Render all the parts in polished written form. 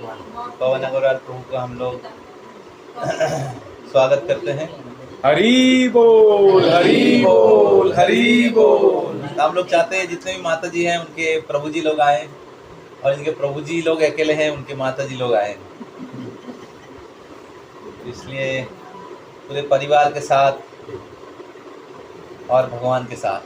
पवन अग्रवाल प्रभु का हम लोग स्वागत करते हैं। हरी बोल हरी बोल हरी बोल। तो हम लोग चाहते हैं जितने भी माता जी हैं उनके प्रभु जी लोग आए, और जिनके प्रभु जी लोग अकेले हैं उनके माता जी लोग आए। इसलिए पूरे परिवार के साथ और भगवान के साथ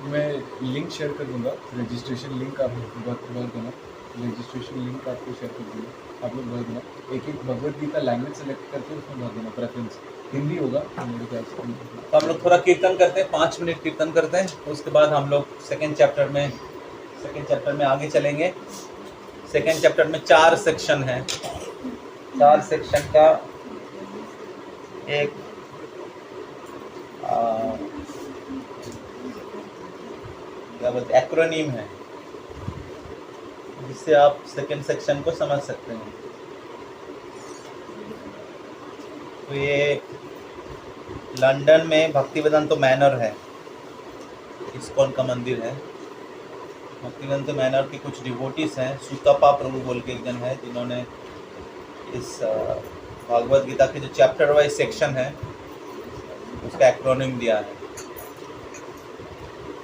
मैं लिंक शेयर कर दूंगा, रजिस्ट्रेशन लिंक आप भर देना। रजिस्ट्रेशन लिंक आपको शेयर कर दूंगा, आप लोग भर देना। एक एक भगवद गीता लैंग्वेज सेलेक्ट करके उसमें भर देना। प्रेफरेंस हिंदी होगा मेरे ख्याल से। तो हम लोग थोड़ा कीर्तन करते हैं, 5 मिनट कीर्तन करते हैं। उसके बाद हम लोग सेकेंड चैप्टर में आगे चलेंगे। सेकेंड चैप्टर में 4 सेक्शन हैं। 4 सेक्शन का एक क्या बोलते एक्रोनीम है, जिससे आप सेकेंड सेक्शन को समझ सकते हैं। तो ये लंदन में भक्तिवेदांत मैनर है, इस्कॉन का मंदिर है। भक्तिवेदांत मैनर के कुछ डिवोटीज हैं, सुतपा प्रभु बोल के एक जन है, जिन्होंने इस भागवत गीता के जो चैप्टर वाइज सेक्शन है उसका एक्रोनिम दिया है।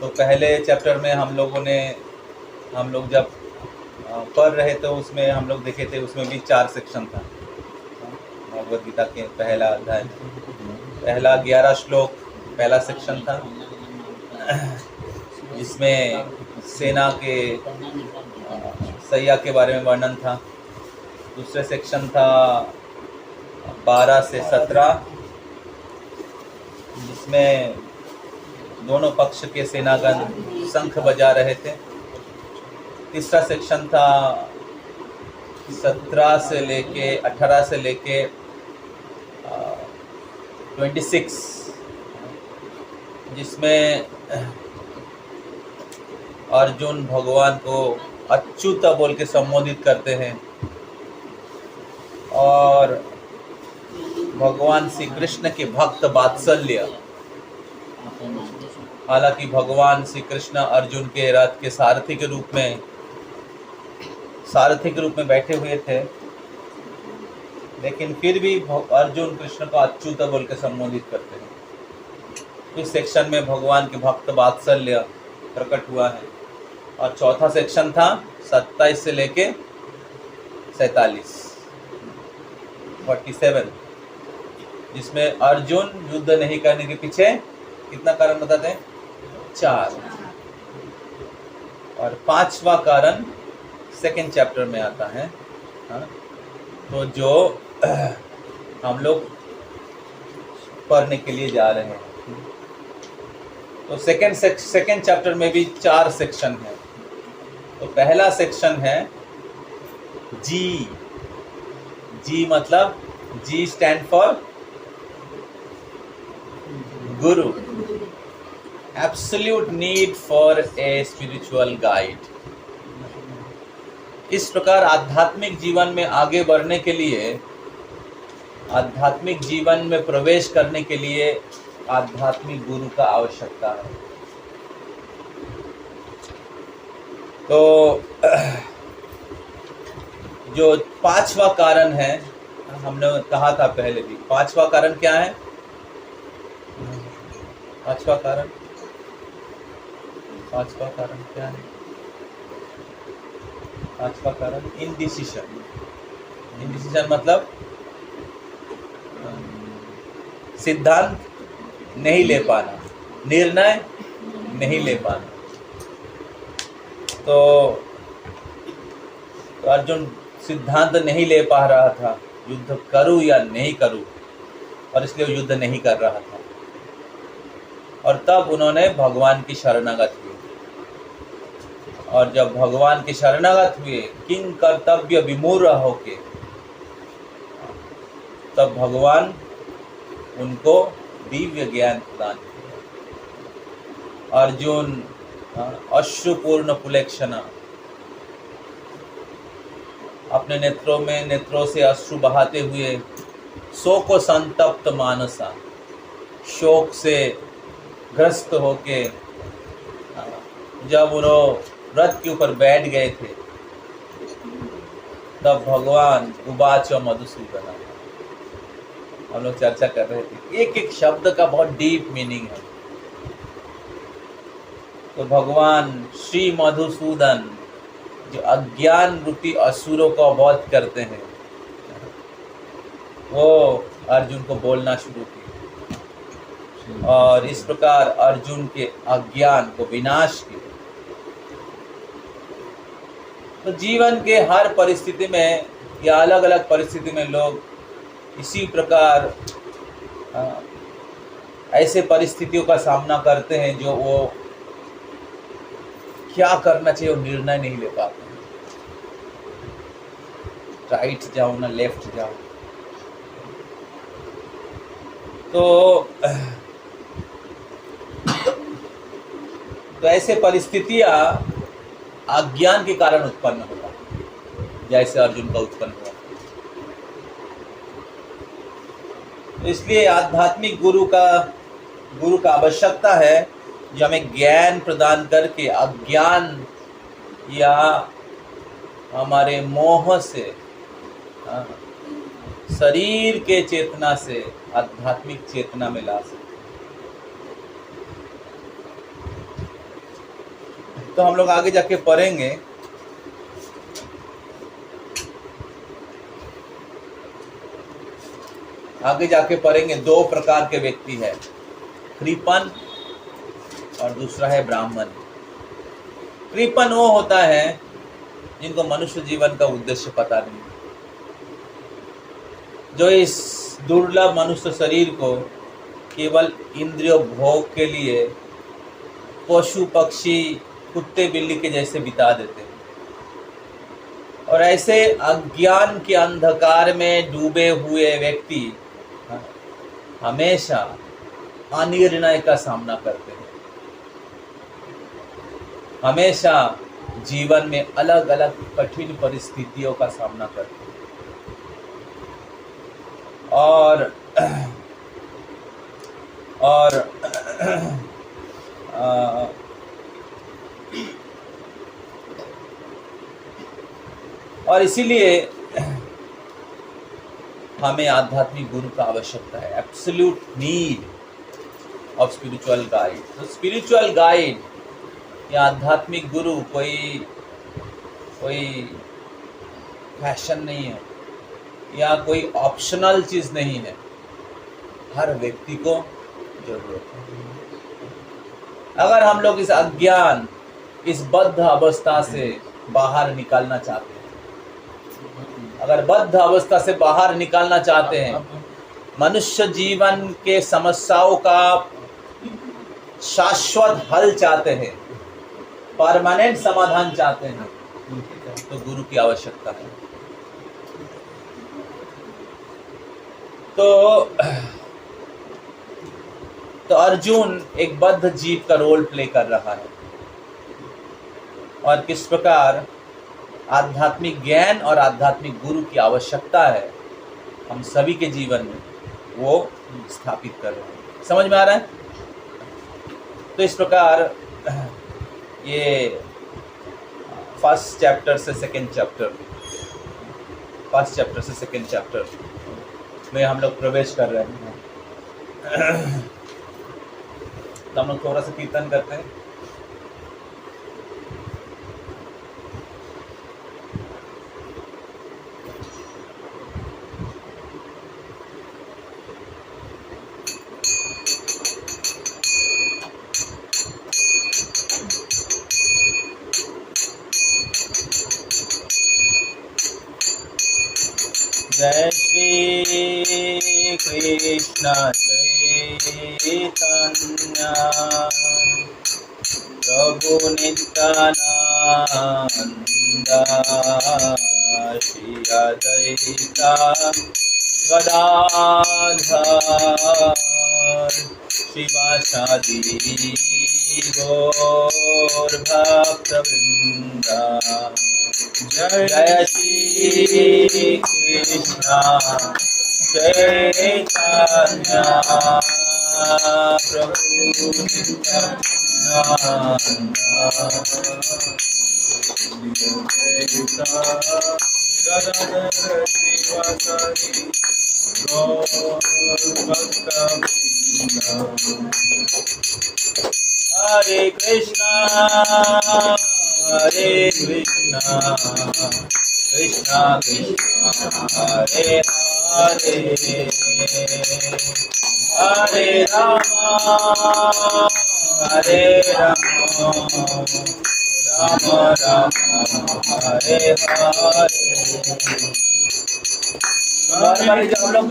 तो पहले चैप्टर में हम लोग जब पढ़ रहे तो उसमें हम लोग देखे थे, उसमें भी 4 सेक्शन था। भागवत गीता के पहला अध्याय, पहला 11 श्लोक पहला सेक्शन था, जिसमें सेना के सैया के बारे में वर्णन था। दूसरे सेक्शन था 12 से 17, जिसमें दोनों पक्ष के सेनागण शंख बजा रहे थे। तीसरा सेक्शन था 18 से लेके 26, जिसमें अर्जुन भगवान को अच्युत बोल के संबोधित करते हैं, और भगवान श्री कृष्ण के भक्त वात्सल्य। हालांकि भगवान श्री कृष्ण अर्जुन के रथ के सारथी के रूप में बैठे हुए थे, लेकिन फिर भी अर्जुन कृष्ण को अच्युत बोल के संबोधित करते हैं। इस सेक्शन में भगवान के भक्त वात्सल्य प्रकट हुआ है। और चौथा सेक्शन था 27 से लेके 47, जिसमें अर्जुन युद्ध नहीं करने के पीछे कितना कारण बताते हैं? 4। और 5वां कारण सेकेंड चैप्टर में आता है। हाँ? तो जो हम लोग पढ़ने के लिए जा रहे हैं, तो सेकेंड चैप्टर में भी 4 सेक्शन है। तो पहला सेक्शन है जी मतलब G stand for Guru, absolute need for a spiritual guide. इस प्रकार आध्यात्मिक जीवन में आगे बढ़ने के लिए, आध्यात्मिक जीवन में प्रवेश करने के लिए आध्यात्मिक गुरु का आवश्यकता है। तो जो 5वां कारण है, हमने कहा था पहले भी, 5वां कारण क्या है? 5वां कारण क्या है? 5वां कारण इनडिसिशन मतलब सिद्धांत नहीं ले पाना, निर्णय नहीं ले पाना। तो अर्जुन सिद्धांत नहीं ले पा रहा था, युद्ध करूं या नहीं करूं, और इसलिए युद्ध नहीं कर रहा था। और तब उन्होंने भगवान की शरणागत हुए, और जब भगवान की शरणागत हुए किंग कर्तव्य विमूढ़ होके, तब भगवान उनको दिव्य ज्ञान प्रदान किया। अर्जुन अश्रुपूर्ण पुलेक्षणा, अपने नेत्रों से अश्रु बहाते हुए शोक संतप्त मानसा, शोक से ग्रस्त होके जब वो रथ के ऊपर बैठ गए थे, तब भगवान उवाच मधुसूदन, हम लोग चर्चा कर रहे थे, एक एक शब्द का बहुत डीप मीनिंग है। तो भगवान श्री मधुसूदन जो अज्ञान रूपी असुरों को वध करते हैं, वो अर्जुन को बोलना शुरू किया और इस प्रकार अर्जुन के अज्ञान को विनाश किया। तो जीवन के हर परिस्थिति में या अलग अलग परिस्थिति में लोग इसी प्रकार ऐसे परिस्थितियों का सामना करते हैं जो वो क्या करना चाहिए वो निर्णय नहीं ले पाते। राइट जाओ ना लेफ्ट जाओ। तो ऐसे परिस्थितियां अज्ञान के कारण उत्पन्न होता, जैसे अर्जुन का उत्पन्न हुआ। तो इसलिए आध्यात्मिक गुरु का आवश्यकता है जो हमें ज्ञान प्रदान करके अज्ञान या हमारे मोह से, शरीर के चेतना से आध्यात्मिक चेतना में ला सके। तो हम लोग आगे जाके पढ़ेंगे। आगे जाके पढ़ेंगे दो प्रकार के व्यक्ति है, कृपण और दूसरा है ब्राह्मण। कृपण वो होता है जिनको मनुष्य जीवन का उद्देश्य पता नहीं, जो इस दुर्लभ मनुष्य शरीर को केवल इंद्रिय भोग के लिए पशु पक्षी कुत्ते बिल्ली के जैसे बिता देते हैं और ऐसे अज्ञान के अंधकार में डूबे हुए व्यक्ति हमेशा अनिर्णय का सामना करते हैं, हमेशा जीवन में अलग अलग कठिन परिस्थितियों का सामना करते हैं और इसीलिए हमें आध्यात्मिक गुरु का आवश्यकता है। Absolute need of spiritual guide. तो स्पिरिचुअल गाइड या आध्यात्मिक गुरु कोई फैशन नहीं है या कोई ऑप्शनल चीज़ नहीं है, हर व्यक्ति को जरूरत है। अगर हम लोग इस अज्ञान, इस बद्ध अवस्था से बाहर निकालना चाहते हैं, अगर बद्ध अवस्था से बाहर निकालना चाहते हैं, मनुष्य जीवन के समस्याओं का शाश्वत हल चाहते हैं, परमानेंट समाधान चाहते हैं, तो गुरु की आवश्यकता है। तो अर्जुन एक बद्ध जीव का रोल प्ले कर रहा है और किस प्रकार आध्यात्मिक ज्ञान और आध्यात्मिक गुरु की आवश्यकता है हम सभी के जीवन में, वो स्थापित कर रहे हैं। समझ में आ रहा है? तो इस प्रकार ये फर्स्ट चैप्टर से सेकंड चैप्टर में हम लोग प्रवेश कर रहे हैं। तो हम लोग थोड़ा सा कीर्तन करते हैं। जय श्री कृष्ण चैतन्य प्रभु नित्यानंद श्री अद्वैता गदाधर शिवासादि गौर भक्तवृंद। जय श्री कृष्ण चैतन्य प्रभु हरे कृष्णा कृष्णा कृष्णा हरे हरे हरे रामा राम राम हरे हरे। नॉर्मली जब हम लोग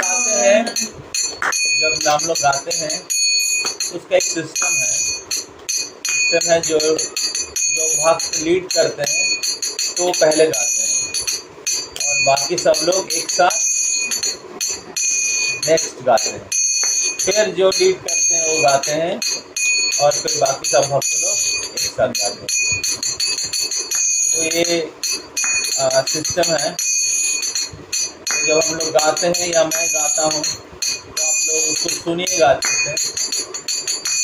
गाते हैं तो उसका एक सिस्टम है जो भक्त लीड करते हैं तो वो पहले गाते हैं और बाकी सब लोग एक साथ नेक्स्ट गाते हैं, फिर जो लीड करते हैं वो गाते हैं और फिर बाकी सब भक्त लोग एक साथ गाते हैं। तो ये सिस्टम है। तो जब हम लोग गाते हैं या मैं गाता हूँ तो आप लोग उसको सुनिएगा अच्छे से।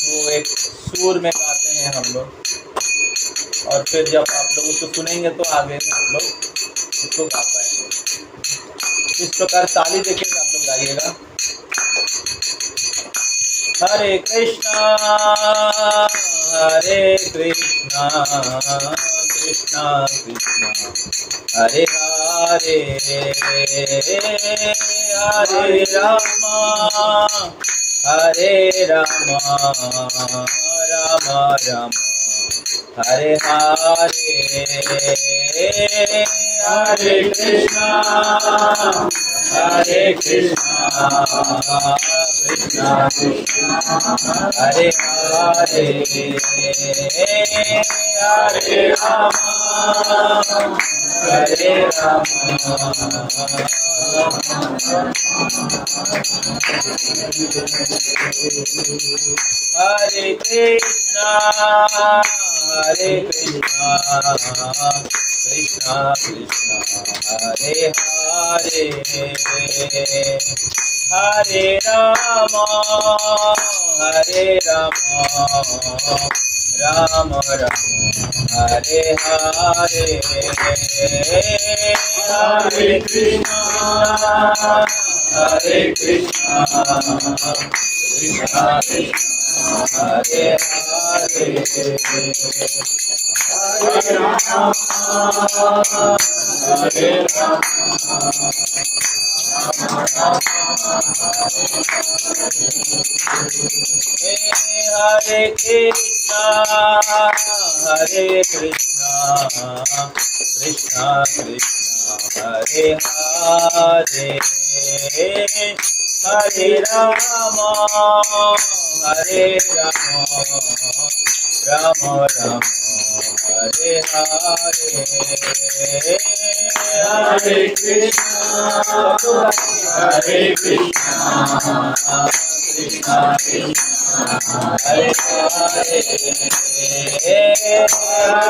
वो एक सुर में गाते हैं हम लोग और फिर जब आप लोग उसको सुनेंगे तो आगे आप लोग उसको गा पाएंगे। इस प्रकार ताली देके आप लोग गाइएगा। हरे कृष्णा कृष्णा कृष्णा हरे हरे हरे रामा राम राम हरे हरे हरे कृष्णा कृष्णा कृष्णा हरे हरे हरे राम हरे कृष्णा कृष्णा कृष्णा हरे हरे हरे राम राम राम हरे हरे हरे कृष्णा कृष्णा कृष्णा हरे हरे हरे राम हरे कृष्णा कृष्णा कृष्णा हरे हरे हरे राम राम राम हरे हरे हरे कृष्णा कृष्णा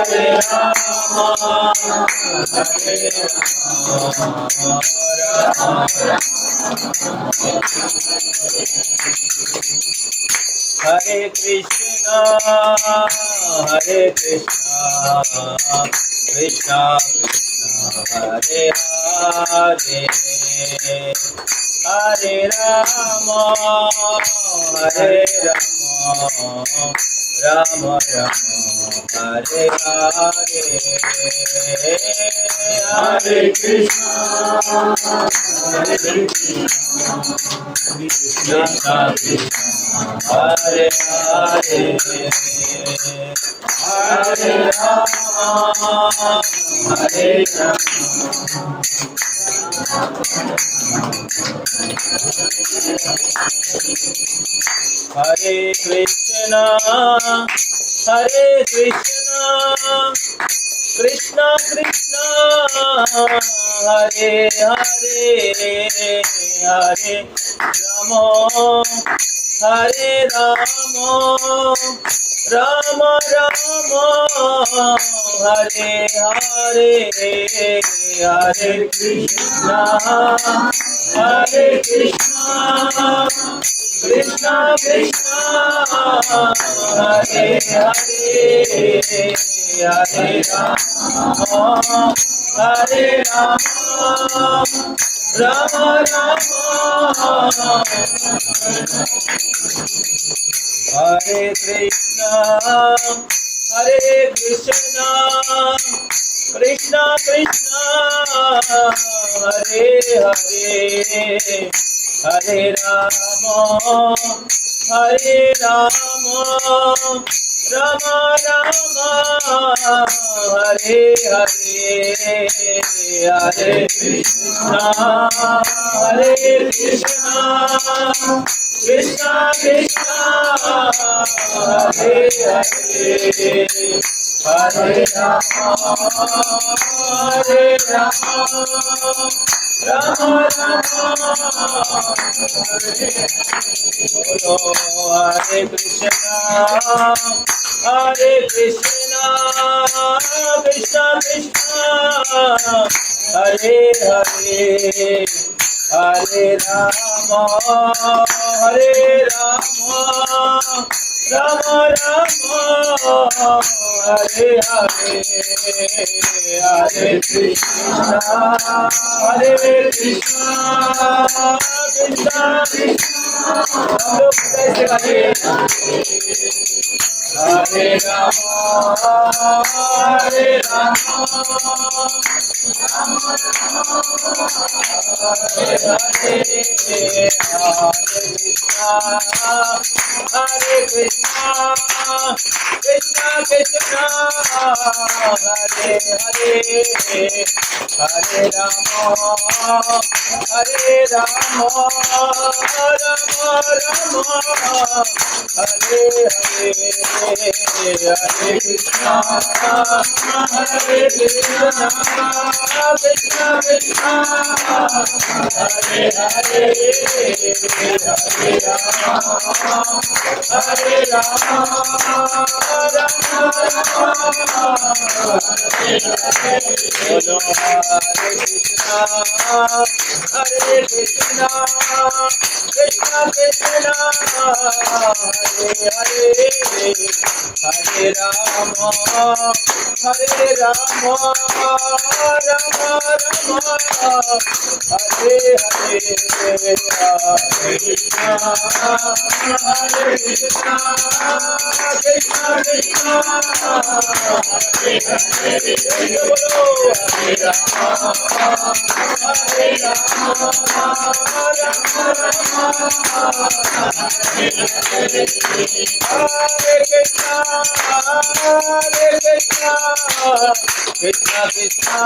कृष्णा हरे हरे हरे राम हरे कृष्णा कृष्णा कृष्णा हरे हरे हरे राम राम राम हरे हरे हरे कृष्णा कृष्णा हरे हरे हरे राम हरे Krishna Krishna Krishna Hare Hare Hare Ram Ram Ram Hare Hare Hare Krishna Krishna Krishna Hare Hare Hare Rama Hare Rama Rama Rama Hare Krishna Hare Krishna Krishna Krishna Hare Hare Hare Rama Hare Rama Rama Rama Hare Hare Hare Krishna Hare Krishna Krishna Krishna Hare Hare Hare Rama Hare Rama Rama Rama Hare Krishna Krishna Krishna Hare Hare Hare Rama Rama Rama Hare Hare Hare Krishna Krishna Krishna हम लोग कैसे गाएंगे Hare Rama Hare Rama Hare Hare Hare Krishna Krishna Krishna Hare Hare Hare Rama Hare Rama Rama Rama Hare Hare Hare Krishna Hare Krishna Krishna Krishna Hare Hare Hare Rama Hare Rama Rama Rama Bolo Hare Krishna Hare Krishna Krishna Krishna Hare Hare Hare Rama Hare Rama Rama Rama Hare Hare Hare Krishna Hare Krishna Krishna Krishna Hare Hare Bolo Hare Rama Hare Rama Rama Rama Hare Hare Krishna Krishna Krishna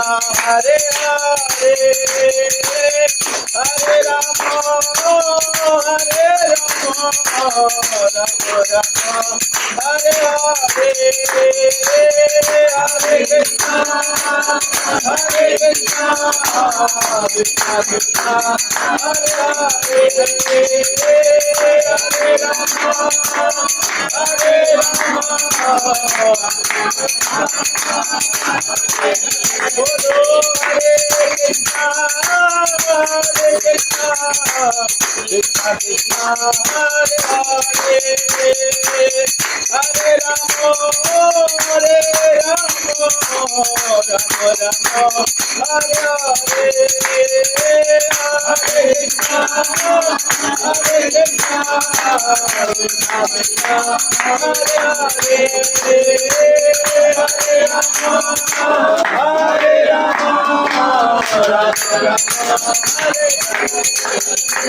Hare Hare Hare Rama Rama Rama Hare Hare Hare Krishna Krishna Krishna Hare Hare Hare Rama Bolo Hare Krishna Krishna Krishna Hare Hare Hare Rama Rama Rama Hare Hare Hare Krishna Krishna Krishna Hare Hare Hare Rama Rama Rama Hare Hare Krishna Krishna Krishna Hare Hare Hare Rama Rama Hare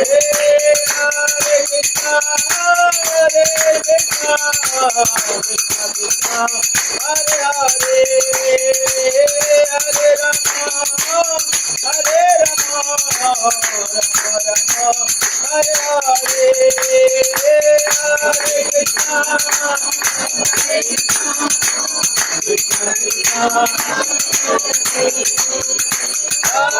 Hare Hare Krishna Krishna Krishna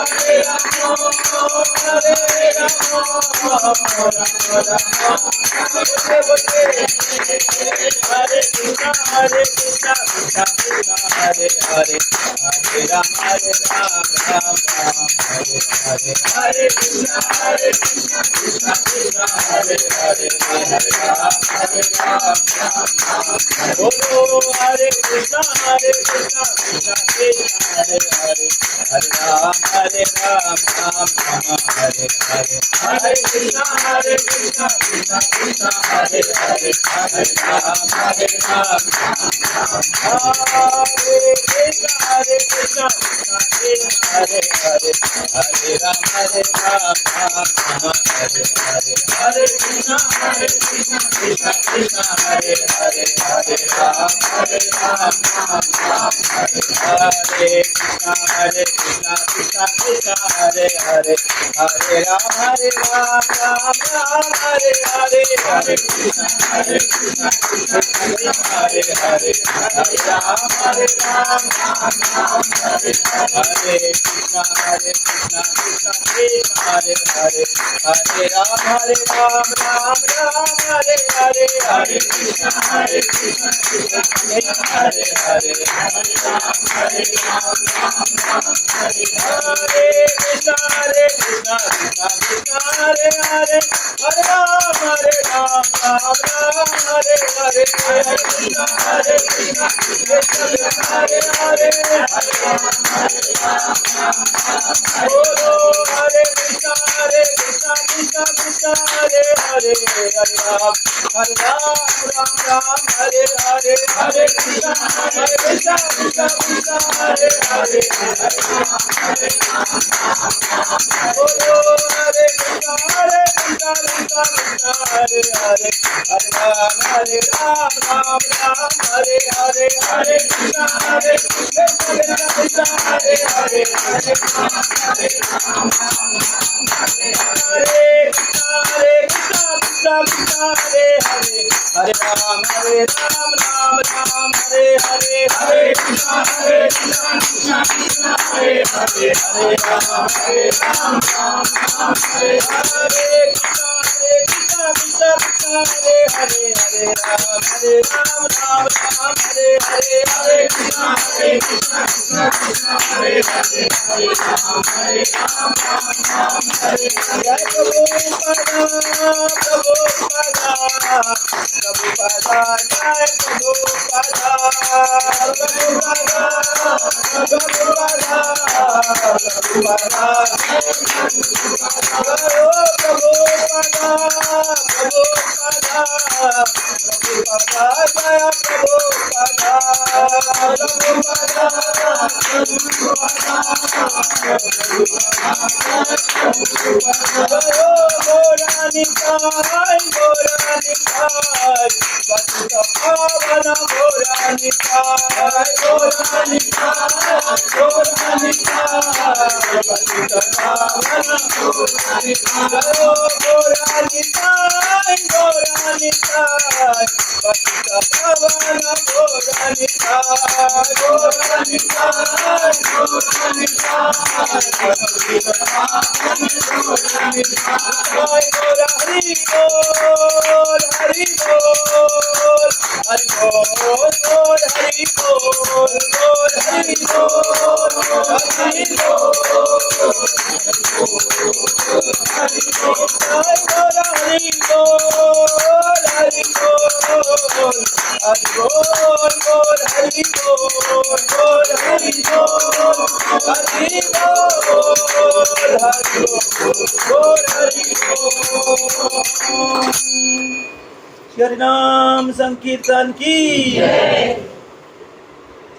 हरिनाम संकीर्तन की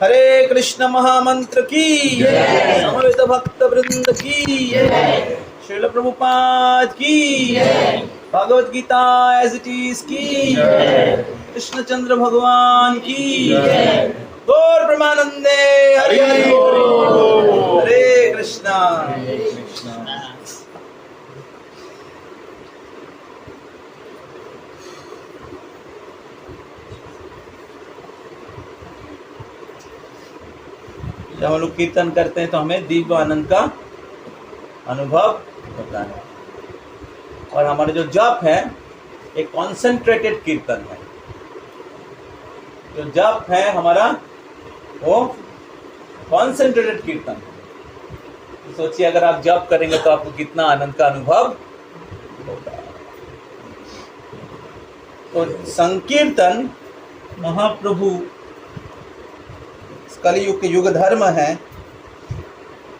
हरे कृष्ण महामंत्र की समवेत भक्त वृंद की श्रील प्रभुपाद की Bhagavad Gita as it is की कृष्णचंद्र भगवान की गौर ब्रह्मानंदे हरि हरि बोल। हरे कृष्णा। जब हम लोग कीर्तन करते हैं तो हमें दिव्य आनंद का अनुभव होता है। और हमारा जो जप है एक कॉन्सेंट्रेटेड कीर्तन है। जो जप है हमारा वो कॉन्सेंट्रेटेड कीर्तन है। सोचिए अगर आप जप करेंगे तो आपको कितना आनंद का अनुभव होगा। तो संकीर्तन महाप्रभु कलियुग के युग धर्म है।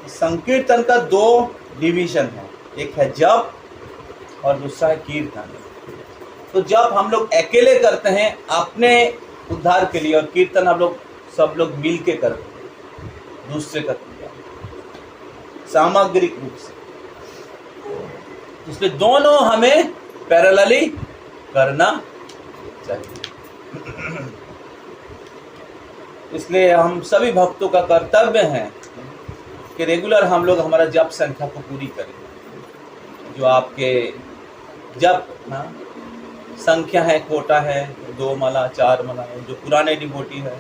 संकीर्तन का दो डिवीजन है, एक है जप और दूसरा है कीर्तन। तो जप हम लोग अकेले करते हैं अपने उद्धार के लिए, और कीर्तन हम लोग सब लोग मिल के करते हैं दूसरे का सामग्रिक रूप से। इसलिए दोनों हमें पैरेलली करना चाहिए। इसलिए हम सभी भक्तों का कर्तव्य है कि रेगुलर हम लोग हमारा जप संख्या को पूरी करें। जो आपके जप संख्या है, कोटा है, 2 माला 4 माला, जो पुराने डिवोटी है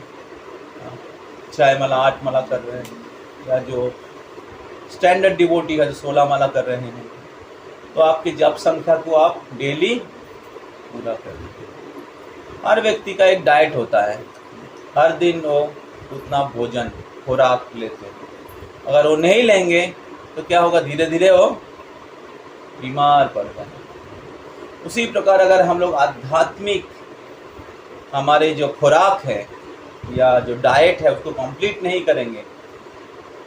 6 माला 8 माला कर रहे हैं, या जो स्टैंडर्ड डिवोटी है जो 16 माला कर रहे हैं, तो आपकी जप संख्या को आप डेली पूरा करें। हर व्यक्ति का एक डाइट होता है, हर दिन वो उतना भोजन खुराक लेते हैं। अगर वो नहीं लेंगे तो क्या होगा, धीरे धीरे वो बीमार पड़ जाएंगे। उसी प्रकार अगर हम लोग आध्यात्मिक हमारे जो खुराक है या जो डाइट है उसको कंप्लीट नहीं करेंगे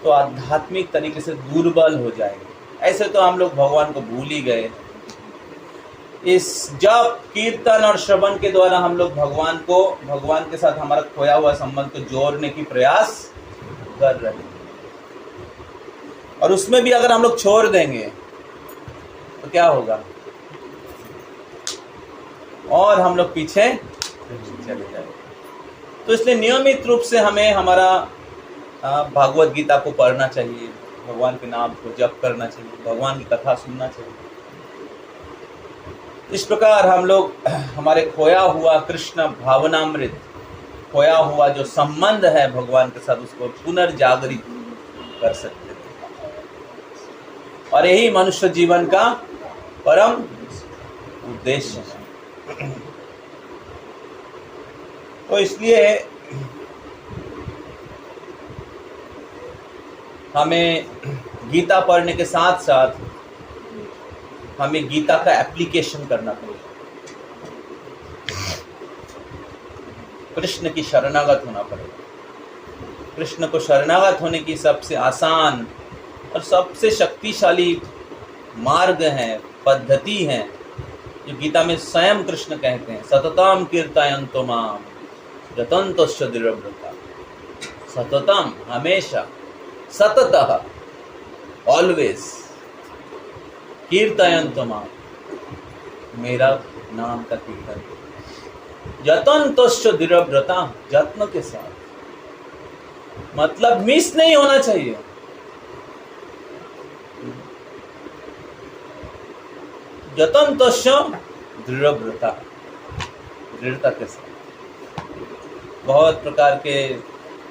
तो आध्यात्मिक तरीके से दुर्बल हो जाएंगे। ऐसे तो हम लोग भगवान को भूल ही गए। इस जप कीर्तन और श्रवण के द्वारा हम लोग भगवान के साथ हमारा खोया हुआ संबंध को जोड़ने की प्रयास कर रहे हैं। और उसमें भी अगर हम लोग छोड़ देंगे तो क्या होगा, और हम लोग पीछे चले जाएंगे। तो इसलिए नियमित रूप से हमें हमारा भागवत गीता को पढ़ना चाहिए, भगवान के नाम को जप करना चाहिए, भगवान की कथा सुनना चाहिए। इस प्रकार हम लोग हमारे खोया हुआ कृष्ण भावनामृत, खोया हुआ जो संबंध है भगवान के साथ, उसको पुनर्जागृत कर सकते हैं। और यही मनुष्य जीवन का परम उद्देश्य है। तो इसलिए हमें गीता पढ़ने के साथ साथ हमें गीता का एप्लीकेशन करना पड़ेगा। कृष्ण की शरणागत होना पड़ेगा। कृष्ण को शरणागत होने की सबसे आसान और सबसे शक्तिशाली मार्ग है, पद्धति है, जो गीता में स्वयं कृष्ण कहते हैं, सततम कीर्तयन्तो माम यतन्तश्च दृढ़व्रता। सततम, हमेशा, सततः, ऑलवेज, कीर्तयन्तो माम, मेरा नाम का कीर्तन, यतन्तश्च दृढ़व्रता, यत्न के साथ, मतलब मिस नहीं होना चाहिए। यतन्तश्च दृढ़व्रता, दृढ़ता के साथ। बहुत प्रकार के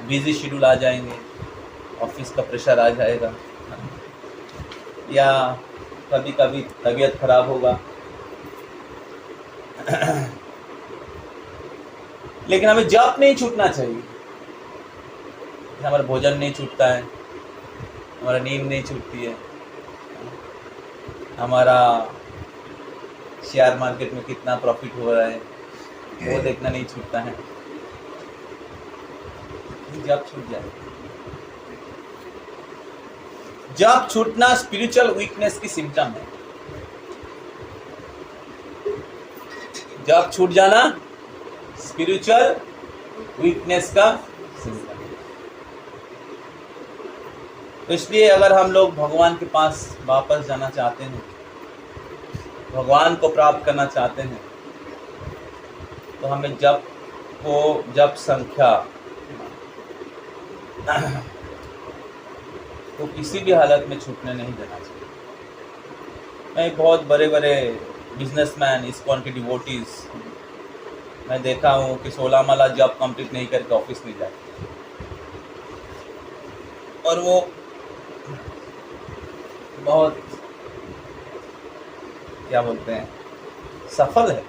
बिजी शेड्यूल आ जाएंगे, ऑफिस का प्रेशर आ जाएगा, या कभी कभी तबीयत खराब होगा, लेकिन हमें जप नहीं छूटना चाहिए। हमारा भोजन नहीं छूटता है, हमारा नींद नहीं छूटती है, हमारा शेयर मार्केट में कितना प्रॉफिट हो रहा है वो देखना नहीं छूटता है। जब छूट जाए, जब छूटना स्पिरिचुअल वीकनेस की सिम्टम है। जब छूट जाना स्पिरिचुअल वीकनेस का सिम्टम है। तो इसलिए अगर हम लोग भगवान के पास वापस जाना चाहते हैं, भगवान को प्राप्त करना चाहते हैं, तो हमें जप संख्या को किसी भी हालत में छूटने नहीं देना चाहिए। मैं बहुत बड़े बड़े बिजनेसमैन, इस्कॉन के डिवोटीज मैं देखा हूँ कि 16 माला जब कंप्लीट नहीं करके ऑफिस नहीं जाते, और वो बहुत क्या बोलते हैं, सफल है।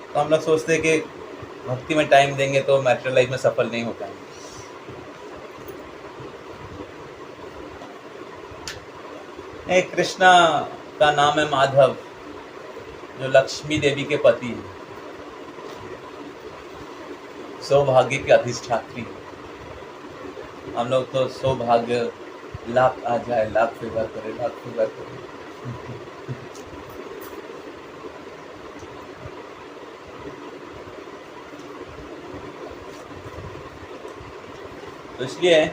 तो हम लोग सोचते हैं कि भक्ति में टाइम देंगे तो मैरिटल लाइफ में सफल नहीं हो पाएंगे। एक कृष्णा का नाम है माधव, जो लक्ष्मी देवी के पति हैं, सौभाग्य के अधिष्ठात्री। हम लोग तो सौभाग्य लाख आ जाए, लाख फेवर करे, लाख फेवर करे। तो इसलिए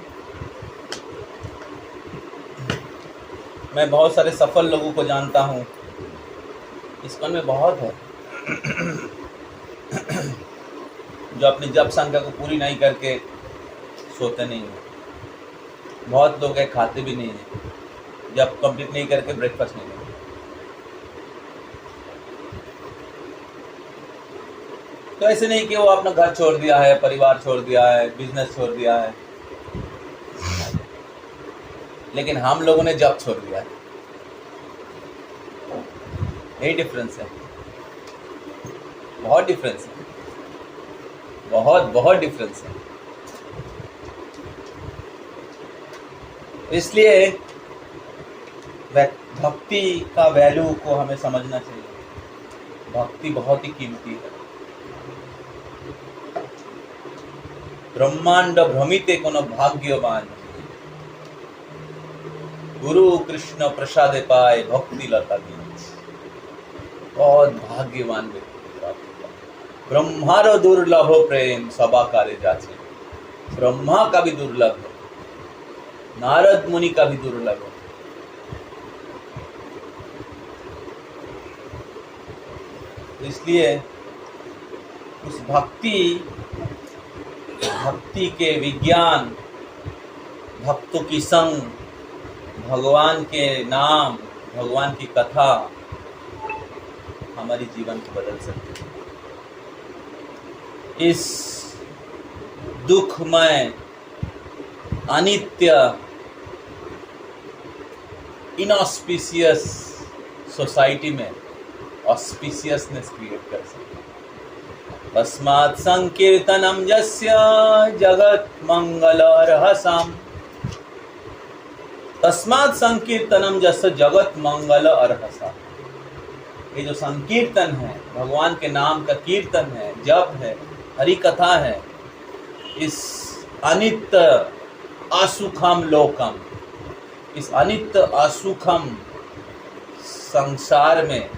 मैं बहुत सारे सफल लोगों को जानता हूँ, इस्कॉन में बहुत है जो अपनी जप संख्या को पूरी नहीं करके सोते नहीं हैं। बहुत लोग हैं खाते भी नहीं हैं, जब कंप्लीट नहीं करके ब्रेकफास्ट नहीं करते। तो ऐसे नहीं कि वो अपना घर छोड़ दिया है, परिवार छोड़ दिया है, बिजनेस छोड़ दिया है, लेकिन हम लोगों ने जब छोड़ दिया है। यही डिफरेंस है, बहुत डिफरेंस है, बहुत डिफरेंस है। इसलिए भक्ति का वैल्यू को हमें समझना चाहिए। भक्ति बहुत ही कीमती है। ब्रह्मांड भ्रमिते कोनो भाग्यवान, गुरु कृष्ण प्रसादे पाए भक्ति लता दी। बहुत भाग्यवान व्यक्ति। ब्रह्मारो दुर्लभ प्रेम सभा कार्य जाचे। ब्रह्मा का भी दुर्लभ है, नारद मुनि का भी दुर्लभ है। इसलिए उस भक्ति के विज्ञान, भक्तों की संग, भगवान के नाम, भगवान की कथा हमारी जीवन को बदल सकती है। इस दुखमय, अनित्य, इनऑस्पिशियस सोसाइटी में ऑस्पिशियसनेस क्रिएट कर सकते हैं। तस्मात् संकीर्तनम यस्य जगत मंगलर्हसम्। तस्मात् संकीर्तनम यस्य जगत मंगल अर्हसम्। ये जो संकीर्तन है, भगवान के नाम का कीर्तन है, जप है, हरि कथा है, इस अनित्य असुखम लोकम, इस अनित्य असुखम संसार में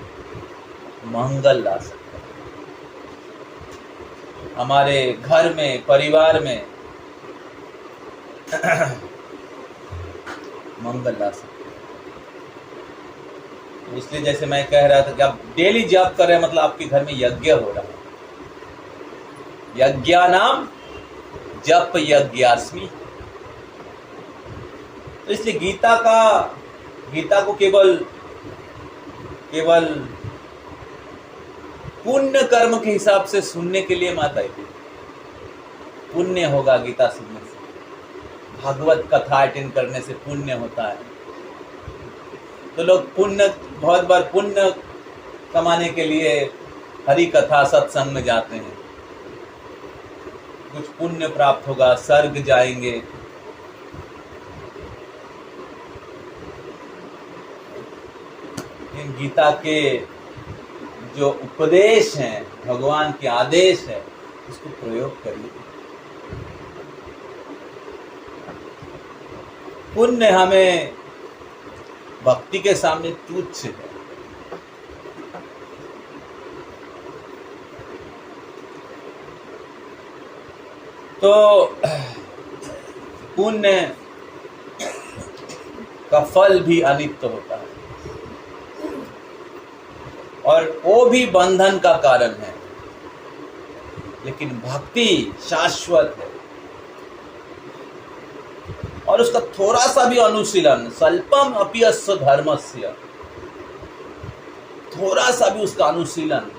मंगल ला सकता है। हमारे घर में, परिवार में मंगल ला सकता है। इसलिए जैसे मैं कह रहा था कि आप डेली जप कर रहे हैं, मतलब आपके घर में यज्ञ हो रहा है। यज्ञानाम जप यज्ञास्मि। तो इसलिए गीता को केवल पुण्य कर्म के हिसाब से सुनने के लिए मत आइए। पुण्य होगा गीता सुनने से, भागवत कथा अटेंड करने से पुण्य होता है। तो लोग बहुत बार पुण्य कमाने के लिए हरि कथा सत्संग में जाते हैं, कुछ पुण्य प्राप्त होगा, स्वर्ग जाएंगे। इन गीता के जो उपदेश हैं, भगवान के आदेश है, उसको प्रयोग करिए। पुण्य हमें भक्ति के सामने तुच्छ है। तो पुण्य का फल भी अनित्य होता है और वो भी बंधन का कारण है, लेकिन भक्ति शाश्वत है। और उसका थोड़ा सा भी अनुशीलन, स्वल्पम अपि अस्य धर्मस्य, थोड़ा सा भी उसका अनुशीलन,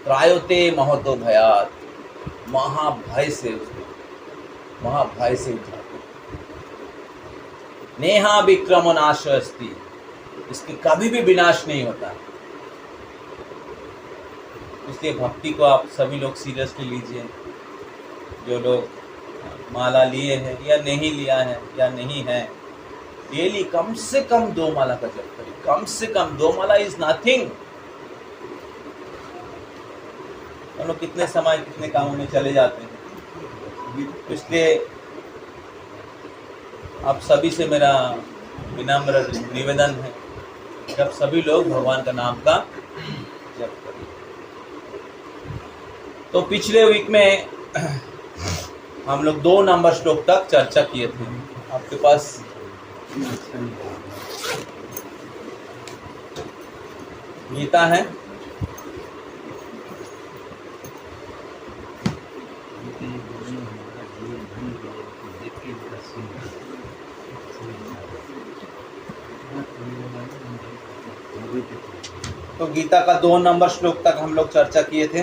त्रायोते महतो भयात्, महाभय से उठाते। नेहा विक्रम नाश अस्ति, इसके कभी भी विनाश नहीं होता। इसलिए भक्ति को आप सभी लोग सीरियसली लीजिए। जो लोग माला लिए हैं या नहीं लिया है या नहीं है, डेली कम से कम 2 माला का जप करें। कम से कम 2 माला इज नथिंग। हम लोग कितने समय कितने कामों में चले जाते हैं। इसलिए आप सभी से मेरा विनम्र निवेदन है कि आप सभी लोग भगवान का नाम का जप करें। तो पिछले वीक में हम लोग 2 नंबर श्लोक तक चर्चा किए थे। आपके पास गीता है? तो गीता का 2 नंबर श्लोक तक हम लोग चर्चा किए थे।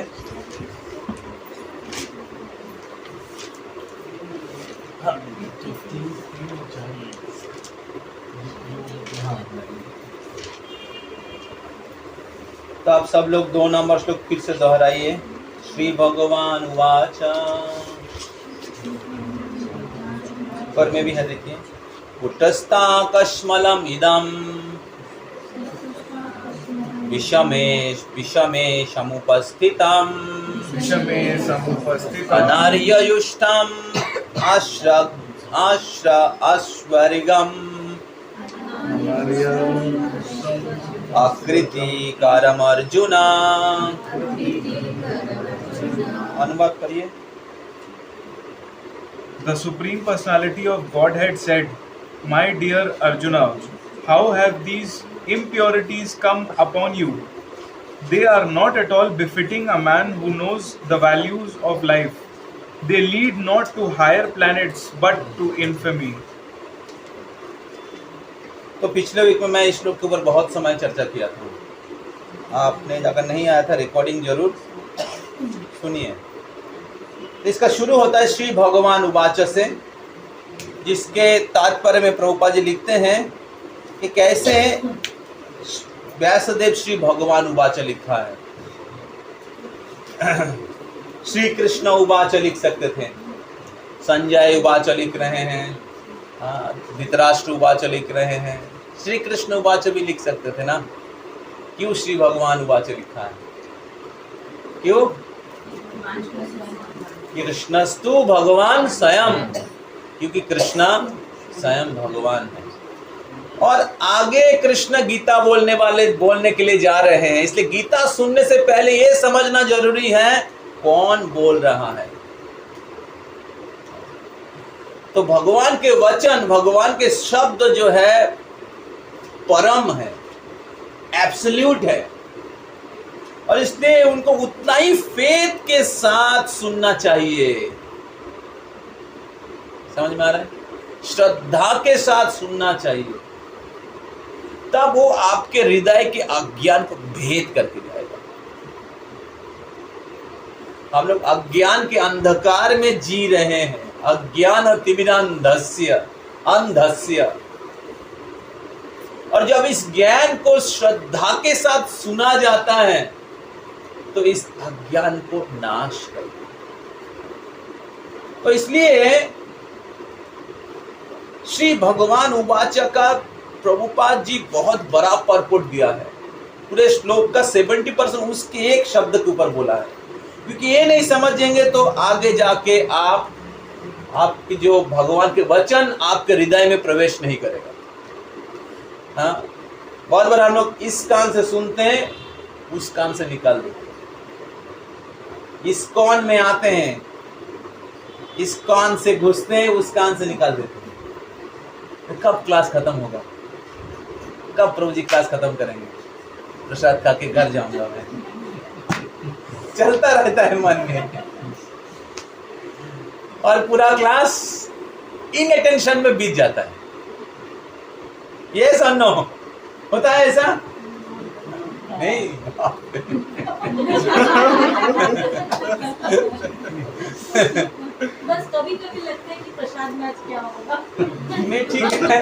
तो आप सब लोग 2 नंबर श्लोक फिर से दोहराइए। श्री भगवान उवाच, पर में भी है, देखिए। कुटस्था कश्मलम इदम विषमे समुपस्थितम अनार्ययुष्टम आश्वर्गम आकृतिकारम अर्जुन। अनुवाद करिए। The Supreme Personality of Godhead said, "My dear Arjuna, how have these impurities come upon you? They are not at all befitting a man who knows the values of life. They lead not to higher planets but to infamy." तो पिछले week में मैं इस श्लोक के ऊपर बहुत समय चर्चा किया था। आपने अगर नहीं आया था, रिकॉर्डिंग जरूर सुनिए। इसका शुरू होता है श्री भगवान उवाच से, जिसके तात्पर्य में प्रभुपाद जी लिखते हैं कि कैसे व्यासदेव श्री भगवान उवाच लिखा है। श्री कृष्ण उवाच लिख सकते थे, संजय उवाच लिख रहे हैं, धृतराष्ट्र उवाच लिख रहे हैं, श्री कृष्ण उवाच भी लिख सकते थे ना। क्यों श्री भगवान उवाच लिखा है? क्यों? कृष्णस्तु भगवान स्वयं, क्योंकि कृष्ण स्वयं भगवान है। और आगे कृष्ण गीता बोलने के लिए जा रहे हैं, इसलिए गीता सुनने से पहले ये समझना जरूरी है कौन बोल रहा है। तो भगवान के वचन, भगवान के शब्द जो है परम है, एब्सोल्यूट है, और इसलिए उनको उतना ही फेथ के साथ सुनना चाहिए। समझ में आ रहा है? श्रद्धा के साथ सुनना चाहिए, तब वो आपके हृदय के अज्ञान को भेद करके जाएगा। हम लोग अज्ञान के अंधकार में जी रहे हैं, अज्ञान तिमिरांधस्य अंधस्य। और जब इस ज्ञान को श्रद्धा के साथ सुना जाता है तो इस अज्ञान को नाश कर देता। तो इसलिए श्री भगवान उवाच का प्रभुपाद जी बहुत बड़ा परपोर्ट दिया है। पूरे श्लोक का 70% उसके एक शब्द के ऊपर बोला है, क्योंकि ये नहीं समझेंगे तो आगे जाके आपकी जो भगवान के वचन आपके हृदय में प्रवेश नहीं करेगा। हाँ, बहुत बार हम लोग इस कान से सुनते हैं, उस कान से निकाल देते हैं। इस कान में आते हैं, इस कान से घुसते हैं, उस कान से निकाल देते हैं। तो कब क्लास खत्म होगा? कब प्रभु जी क्लास खत्म करेंगे? प्रसाद खा के घर जाऊंगा मैं। चलता रहता है मन में, और पूरा क्लास इनअटेंशन में बीत जाता है। ये सुनो, होता है ऐसा? नहीं। बस कभी कभी लगता है कि प्रसाद प्रसाद में आज क्या होगा? नहीं ठीक है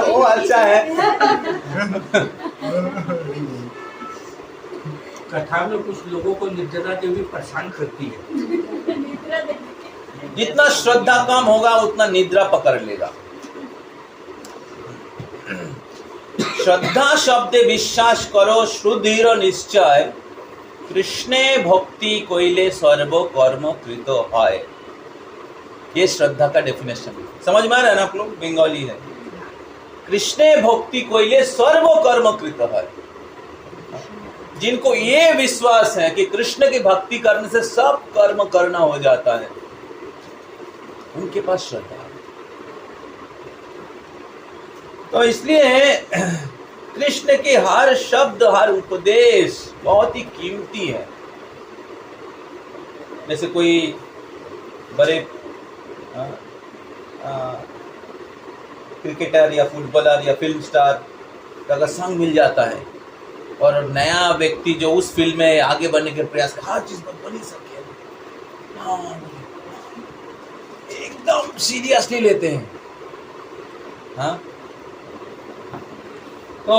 वो अच्छा है। कथा में कुछ लोगों को निर्जला देवी परेशान करती है। निद्रा देवी। जितना श्रद्धा कम होगा उतना निद्रा पकड़ लेगा। श्रद्धा शब्दे विश्वास करो श्रुधिर निश्चय, कृष्णे भक्ति कोइले सर्व कर्म कृत है। ये श्रद्धा का डेफिनेशन समझ में आ रहा है ना आप लोग? बंगाली है। कृष्णे भक्ति कोइले सर्व कर्म कृत है। जिनको ये विश्वास है कि कृष्ण की भक्ति करने से सब कर्म करना हो जाता है, उनके पास श्रद्धा है। तो इसलिए कृष्ण के हर शब्द हर उपदेश बहुत ही कीमती है। जैसे कोई बड़े क्रिकेटर या फुटबॉलर या फिल्म स्टार का अगर संग मिल जाता है और नया व्यक्ति जो उस फील्ड में आगे बढ़ने के प्रयास कर, हर चीज बन ही सके, एकदम सीरियसली लेते हैं। हाँ तो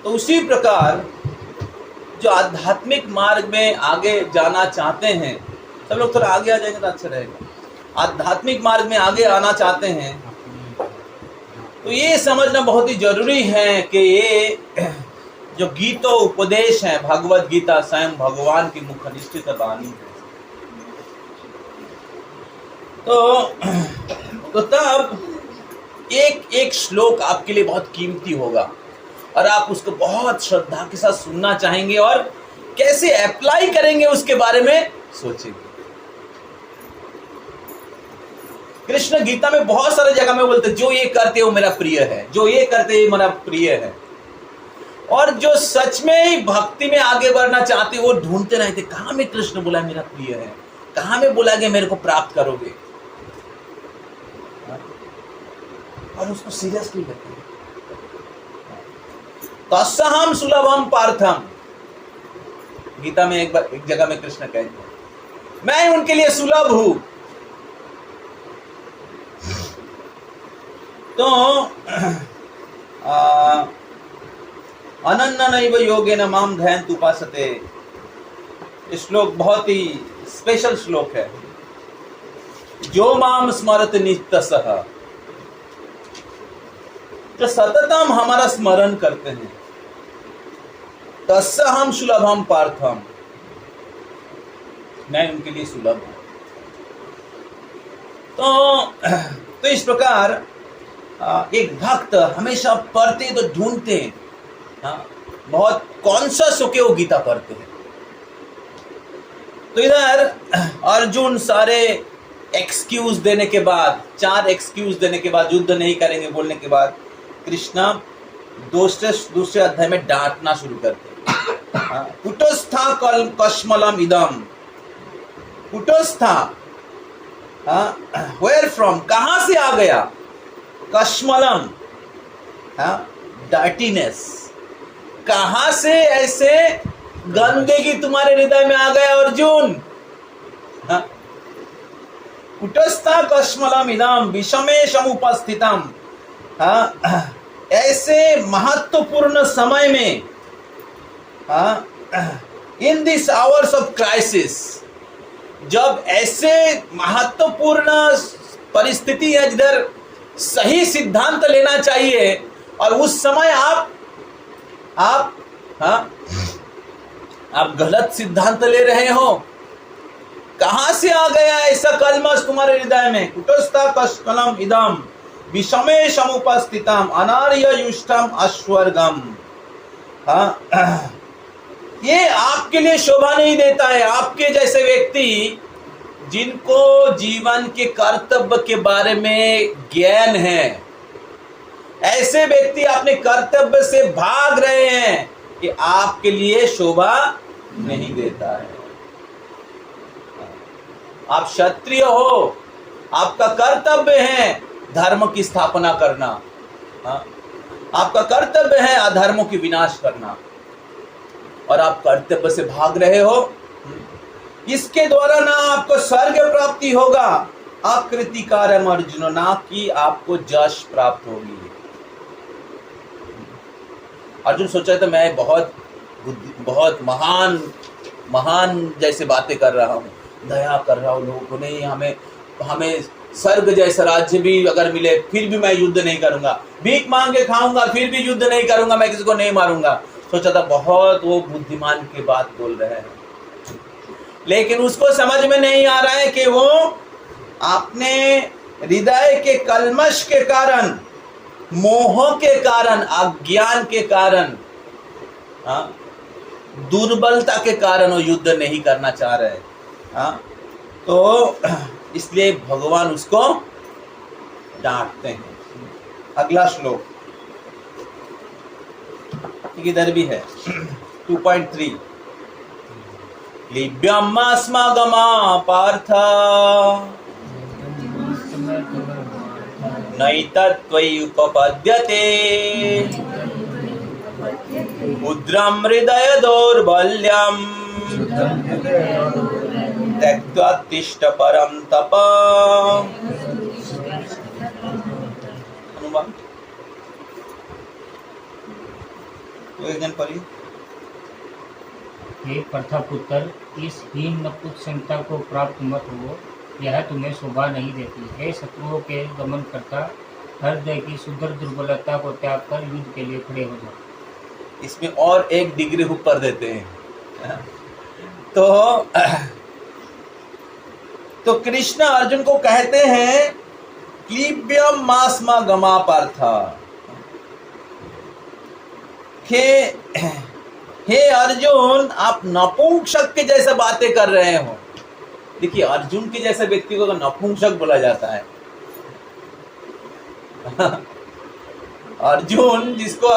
उसी प्रकार जो आध्यात्मिक मार्ग में आगे जाना चाहते हैं, सब लोग थोड़ा आगे आ जाएंगे तो अच्छा रहेगा। आध्यात्मिक मार्ग में आगे आना चाहते हैं तो ये समझना बहुत ही जरूरी है कि ये जो गीतो उपदेश है, भगवत गीता स्वयं भगवान की मुख निश्चित वाणी है। तो तब एक एक श्लोक आपके लिए बहुत कीमती होगा और आप उसको बहुत श्रद्धा के साथ सुनना चाहेंगे और कैसे अप्लाई करेंगे उसके बारे में सोचेंगे। कृष्ण गीता में बहुत सारे जगह में बोलते जो ये करते वो मेरा प्रिय है, जो ये करते ये मेरा प्रिय है। और जो सच में ही भक्ति में आगे बढ़ना चाहते वो ढूंढते रहते, कहां में कृष्ण बोला मेरा प्रिय है, कहां में बोला कि मेरे को प्राप्त करोगे, और उसको सीरियसली लेते हैं। तस्सहम सुलभम पार्थम, गीता में एक जगह में कृष्ण कहते हैं मैं उनके लिए सुलभ हूं। तो अनन्यनैव योगेन माम ध्यायन्त उपासते, श्लोक बहुत ही स्पेशल श्लोक है। जो माम स्मरत नित्यसः, जो सततम हमारा स्मरण करते हैं, तस्सहम सुलभम पार्थम, मैं उनके लिए सुलभ हूं। तो इस प्रकार एक भक्त हमेशा पढ़ते तो ढूंढते हैं, बहुत कॉन्शियस होके वो गीता पढ़ते हैं। तो इधर अर्जुन सारे एक्सक्यूज देने के बाद, 4 एक्सक्यूज देने के बाद, युद्ध नहीं करेंगे बोलने के बाद, कृष्णा दूसरे अध्याय में डांटना शुरू करते हैं। कुटस्था कश्मलम इदम, कुटस्था वेयर फ्रॉम, कहां से आ गया, कश्मलम डर्टीनेस, कहां से ऐसे गंदगी तुम्हारे हृदय में आ गया अर्जुन। कुटस्था कश्मलम इदम विषमे समुपस्थितम, ऐसे महत्वपूर्ण समय में, in this hours of crisis, जब ऐसे महत्वपूर्ण परिस्थिति है जिधर सही सिद्धांत लेना चाहिए और उस समय आप गलत सिद्धांत ले रहे हो, कहां से आ गया ऐसा कलमश तुम्हारे हृदय में। कुटस्था कश्मलम इदम विषमे समुपस्थितम अनार्य युष्टम अश्वर्गम, ये आपके लिए शोभा नहीं देता है। आपके जैसे व्यक्ति जिनको जीवन के कर्तव्य के बारे में ज्ञान है, ऐसे व्यक्ति अपने कर्तव्य से भाग रहे हैं, कि आपके लिए शोभा नहीं देता है। आप क्षत्रिय हो, आपका कर्तव्य है धर्म की स्थापना करना, आपका कर्तव्य है अधर्मों की विनाश करना, और आप कर्तव्य से भाग रहे हो। इसके द्वारा ना आपको स्वर्ग प्राप्ति होगा अकृतिकारम अर्जुन, ना कि आपको यश प्राप्त होगी। अर्जुन सोचा था मैं बहुत महान जैसे बातें कर रहा हूँ, दया कर रहा हूँ लोगों को, नहीं हमें स्वर्ग जैसा राज्य भी अगर मिले फिर भी मैं युद्ध नहीं करूंगा, भीख मांग के खाऊंगा फिर भी युद्ध नहीं करूंगा, मैं किसी को नहीं मारूंगा। सोचा था बहुत वो बुद्धिमान की बात बोल रहे हैं, लेकिन उसको समझ में नहीं आ रहा है कि वो अपने हृदय के कल्मश के कारण, मोह के कारण, अज्ञान के कारण, दुर्बलता के कारण वो युद्ध नहीं करना चाह रहे हैं। तो इसलिए भगवान उसको डांटते हैं। अगला श्लोक इधर भी है 2.3 लिभ्यमास्मागमा पार्थ नैतत्त्वयि उपपद्यते उद्रम हृदय दौर्बल्यम त्यक्त्वा तिष्ठ परम तप। अनुवाद तो एक जन पढ़िए। हे प्रथापुत्र, इस हीन नपुंसकता को प्राप्त मत हो, यह तुम्हें शोभा नहीं देती। हे शत्रुओं के दमन करता, हृदय की सुंदर दुर्बलता को त्याग कर युद्ध के लिए खड़े हो जाओ। इसमें और एक डिग्री ऊपर देते हैं। तो कृष्ण अर्जुन को कहते हैं क्लीब्यम मास्मा गमा पार्थ, हे अर्जुन आप नपुंसक के जैसा बातें कर रहे हो। देखिए अर्जुन के जैसे व्यक्ति को नपुंसक बोला जाता है। अर्जुन जिसको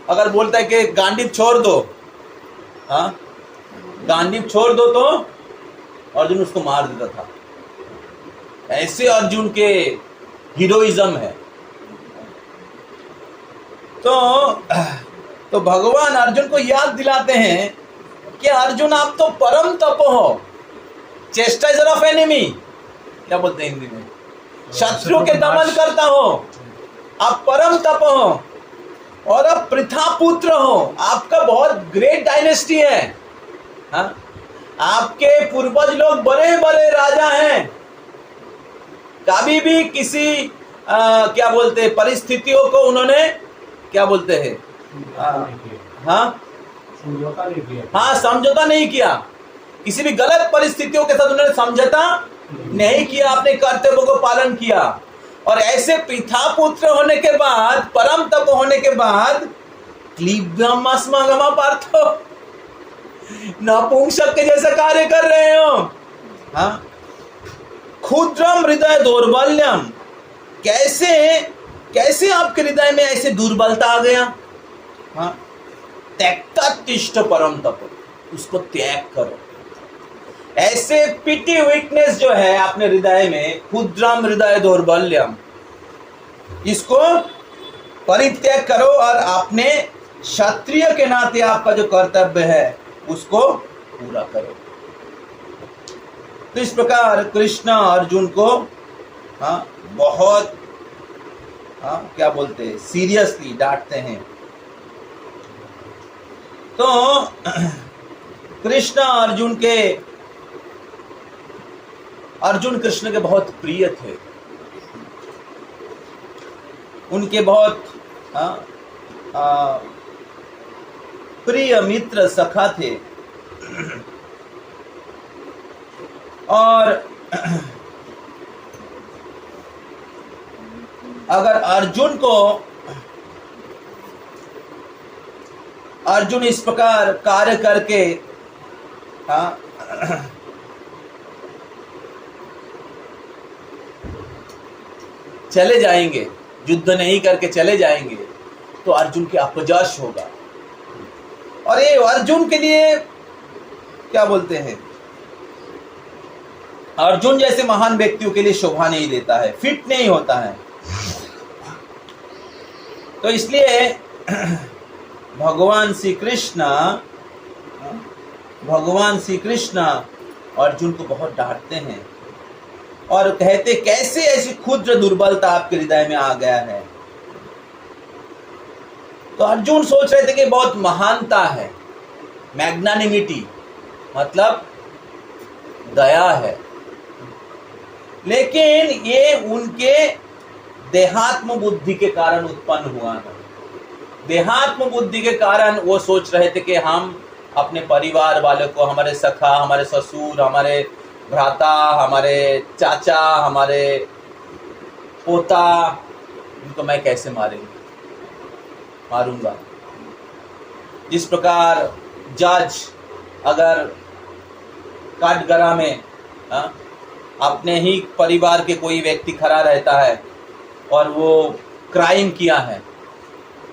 अगर बोलता है कि गांडीव छोड़ दो, गांडीव छोड़ दो, तो अर्जुन उसको मार देता था। ऐसे अर्जुन के हीरोइज्म है। तो भगवान अर्जुन को याद दिलाते हैं कि अर्जुन आप तो परम तप हो, चेस्टाइजर ऑफ एनिमी, क्या बोलते हैं हिंदी में, शत्रु के दमन करता हो, आप परम तप हो और आप पृथा पुत्र हो। आपका बहुत ग्रेट डायनेस्टी है। आपके पूर्वज लोग बड़े बड़े राजा हैं, कभी भी किसी क्या बोलते हैं परिस्थितियों को उन्होंने क्या बोलते हैं समझौता नहीं किया। किसी भी गलत परिस्थितियों के साथ उन्होंने समझौता नहीं किया, अपने कर्तव्यों को पालन किया। और ऐसे पिता पुत्र होने के बाद, परम तप होने के बाद क्लीब्यमास्मागमा पार्थ, नपुंसक के जैसा कार्य कर रहे हो। क्षुद्रम हृदय दौर्बल्यम, कैसे आपके हृदय में ऐसे दुर्बलता आ गया। त्यक्ता तिष्ठ परम तप, उसको त्याग करो। ऐसे पिटी वीकनेस जो है अपने हृदय में, क्षुद्रम हृदय दौर्बल्यम, इसको परित्याग करो और अपने क्षत्रिय के नाते आपका जो कर्तव्य है उसको पूरा करो। तो इस प्रकार कृष्ण अर्जुन को बहुत क्या बोलते हैं सीरियसली डांटते हैं। तो अर्जुन कृष्ण के बहुत प्रिय थे, उनके बहुत प्रिय मित्र सखा थे। और अगर अर्जुन इस प्रकार कार्य करके चले जाएंगे, युद्ध नहीं करके चले जाएंगे, तो अर्जुन के अपयश होगा। और ये अर्जुन के लिए क्या बोलते हैं, अर्जुन जैसे महान व्यक्तियों के लिए शोभा नहीं देता है, फिट नहीं होता है। तो इसलिए भगवान श्री कृष्ण अर्जुन को बहुत डांटते हैं और कहते कैसे ऐसी क्षुद्र दुर्बलता आपके हृदय में आ गया है। तो अर्जुन सोच रहे थे कि बहुत महानता है, मैग्नानिमिटी मतलब दया है, लेकिन ये उनके देहात्म बुद्धि के कारण उत्पन्न हुआ है। देहात्म बुद्धि के कारण वो सोच रहे थे कि हम अपने परिवार वाले को, हमारे सखा, हमारे ससुर, हमारे भ्राता, हमारे चाचा, हमारे पोता, इनको मैं कैसे मारूंगा। जिस प्रकार जज अगर काटगरा में अपने ही परिवार के कोई व्यक्ति खड़ा रहता है और वो क्राइम किया है,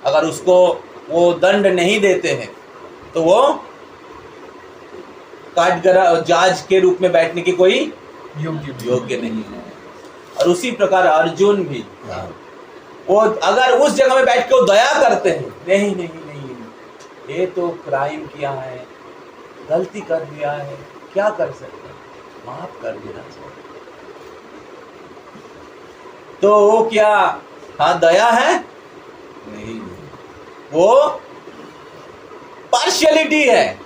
अगर उसको वो दंड नहीं देते हैं तो वो काटगरा जज के रूप में बैठने की कोई योग्य नहीं है। और उसी प्रकार अर्जुन भी, वो अगर उस जगह में बैठ के वो दया करते हैं, नहीं नहीं नहीं, ये तो क्राइम किया है, गलती कर दिया है, क्या कर सकते हैं, माफ कर देना चाहिए। तो वो क्या हाँ दया है? नहीं, वो पार्शियलिटी है,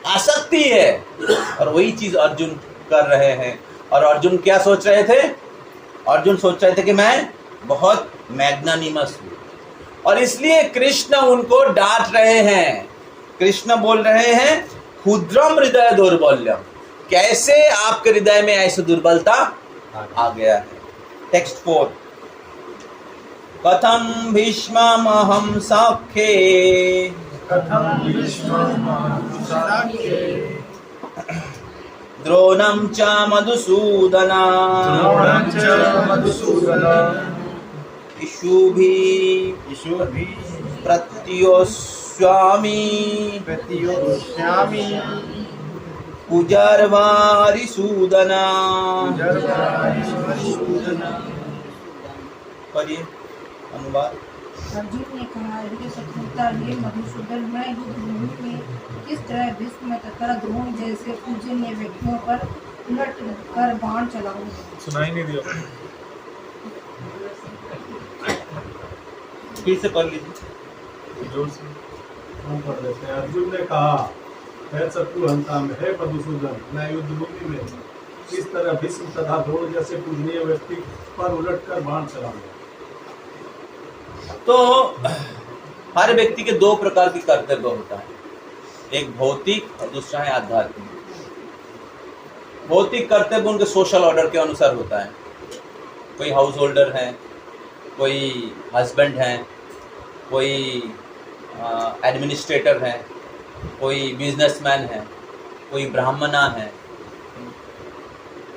आसक्ति है। और वही चीज अर्जुन कर रहे हैं। और अर्जुन क्या सोच रहे थे? अर्जुन सोच रहे थे कि मैं बहुत मैग्नानिमस हूं, और इसलिए कृष्ण उनको डांट रहे हैं। कृष्ण बोल रहे हैं क्षुद्रम हृदय दौर्बल्यम, कैसे आपके हृदय में ऐसी दुर्बलता आ गया है। टेक्स्ट 4, कथम भीष्ममहं सख्ये द्रोणं च मधुसूदन इषुभिः प्रत्योष्यामि कुजर्वारिसूदन। पढ़िए अनुवाद। अर्जुन ने कहा, हे शत्रुता, हे मधुसूदन, मैं युद्धभूमि में किस तरह भीष्म तथा द्रोण जैसे पूजनीय व्यक्तियों पर उलट कर बाण चलाऊंगा। सुनाई नहीं दिया, फिर से पढ़ लीजिए जोर से। हम पढ़ देते हैं। अर्जुन ने कहा, हे शत्रुहंता में, हे मधुसूदन, मैं युद्धभूमि में किस तरह भीष्म तथा द्रोण जैसे पूजनीय व्यक्ति पर उलटकर बाण चलाऊंगा। तो हर व्यक्ति के दो प्रकार की कर्तव्य होता है, एक भौतिक और दूसरा है आध्यात्मिक। भौतिक कर्तव्य उनके सोशल ऑर्डर के अनुसार होता है। कोई हाउस होल्डर है, कोई हस्बैंड है, कोई एडमिनिस्ट्रेटर है, कोई बिजनेसमैन है, कोई ब्राह्मणा है,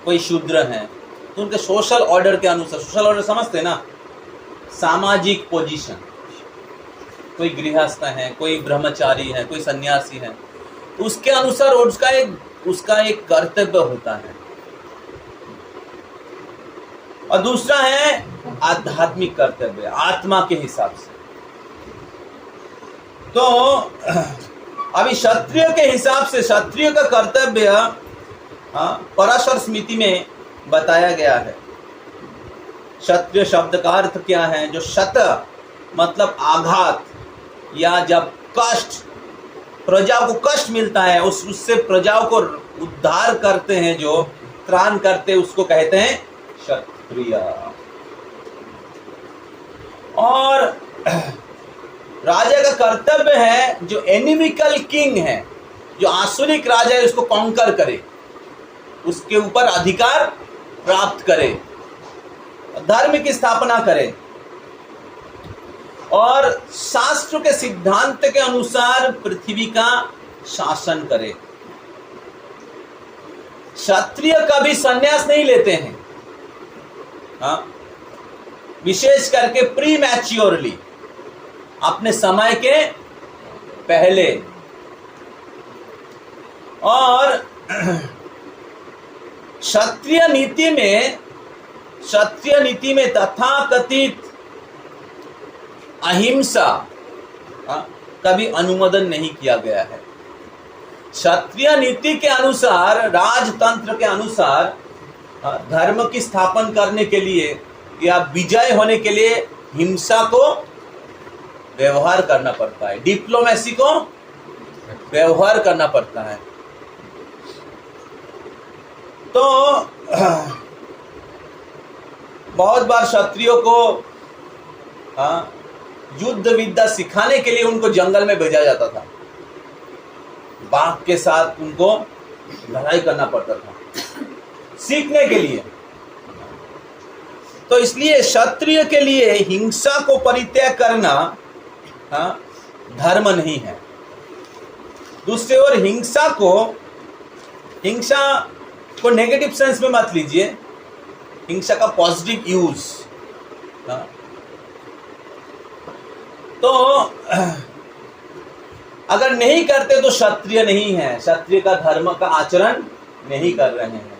कोई शूद्र है। तो उनके सोशल ऑर्डर के अनुसार, सोशल ऑर्डर समझते हैं ना, सामाजिक पोजीशन, कोई गृहस्थ है, कोई ब्रह्मचारी है, कोई सन्यासी है, तो उसके अनुसार उसका एक कर्तव्य होता है। और दूसरा है आध्यात्मिक कर्तव्य, आत्मा के हिसाब से। तो अभी क्षत्रिय के हिसाब से क्षत्रिय का कर्तव्य पराशर स्मृति में बताया गया है। क्षत्रिय शब्द का अर्थ क्या है? जो शत मतलब आघात, या जब कष्ट, प्रजा को कष्ट मिलता है, उससे प्रजाओं को उद्धार करते हैं, जो त्राण करते हैं, उसको कहते हैं क्षत्रिय। और राजा का कर्तव्य है, जो एनिमिकल किंग है, जो आसुरिक राजा है, उसको कॉन्कर करे, उसके ऊपर अधिकार प्राप्त करे, धर्म की स्थापना करे और शास्त्र के सिद्धांत के अनुसार पृथ्वी का शासन करे। क्षत्रिय कभी संन्यास नहीं लेते हैं, विशेष करके प्री मैच्योरली, अपने समय के पहले। और क्षत्रिय नीति में तथाकथित अहिंसा कभी अनुमोदन नहीं किया गया है। क्षत्रिय नीति के अनुसार, राजतंत्र के अनुसार धर्म की स्थापन करने के लिए या विजय होने के लिए हिंसा को व्यवहार करना पड़ता है, डिप्लोमेसी को व्यवहार करना पड़ता है। तो बहुत बार क्षत्रियों को युद्ध विद्या सिखाने के लिए उनको जंगल में भेजा जाता था, बाघ के साथ उनको लड़ाई करना पड़ता था सीखने के लिए। तो इसलिए क्षत्रिय के लिए हिंसा को परित्याग करना धर्म नहीं है। दूसरी ओर हिंसा को नेगेटिव सेंस में मत लीजिए, हिंसा का पॉजिटिव यूज। तो अगर नहीं करते तो क्षत्रिय नहीं है, क्षत्रिय का धर्म का आचरण नहीं कर रहे हैं।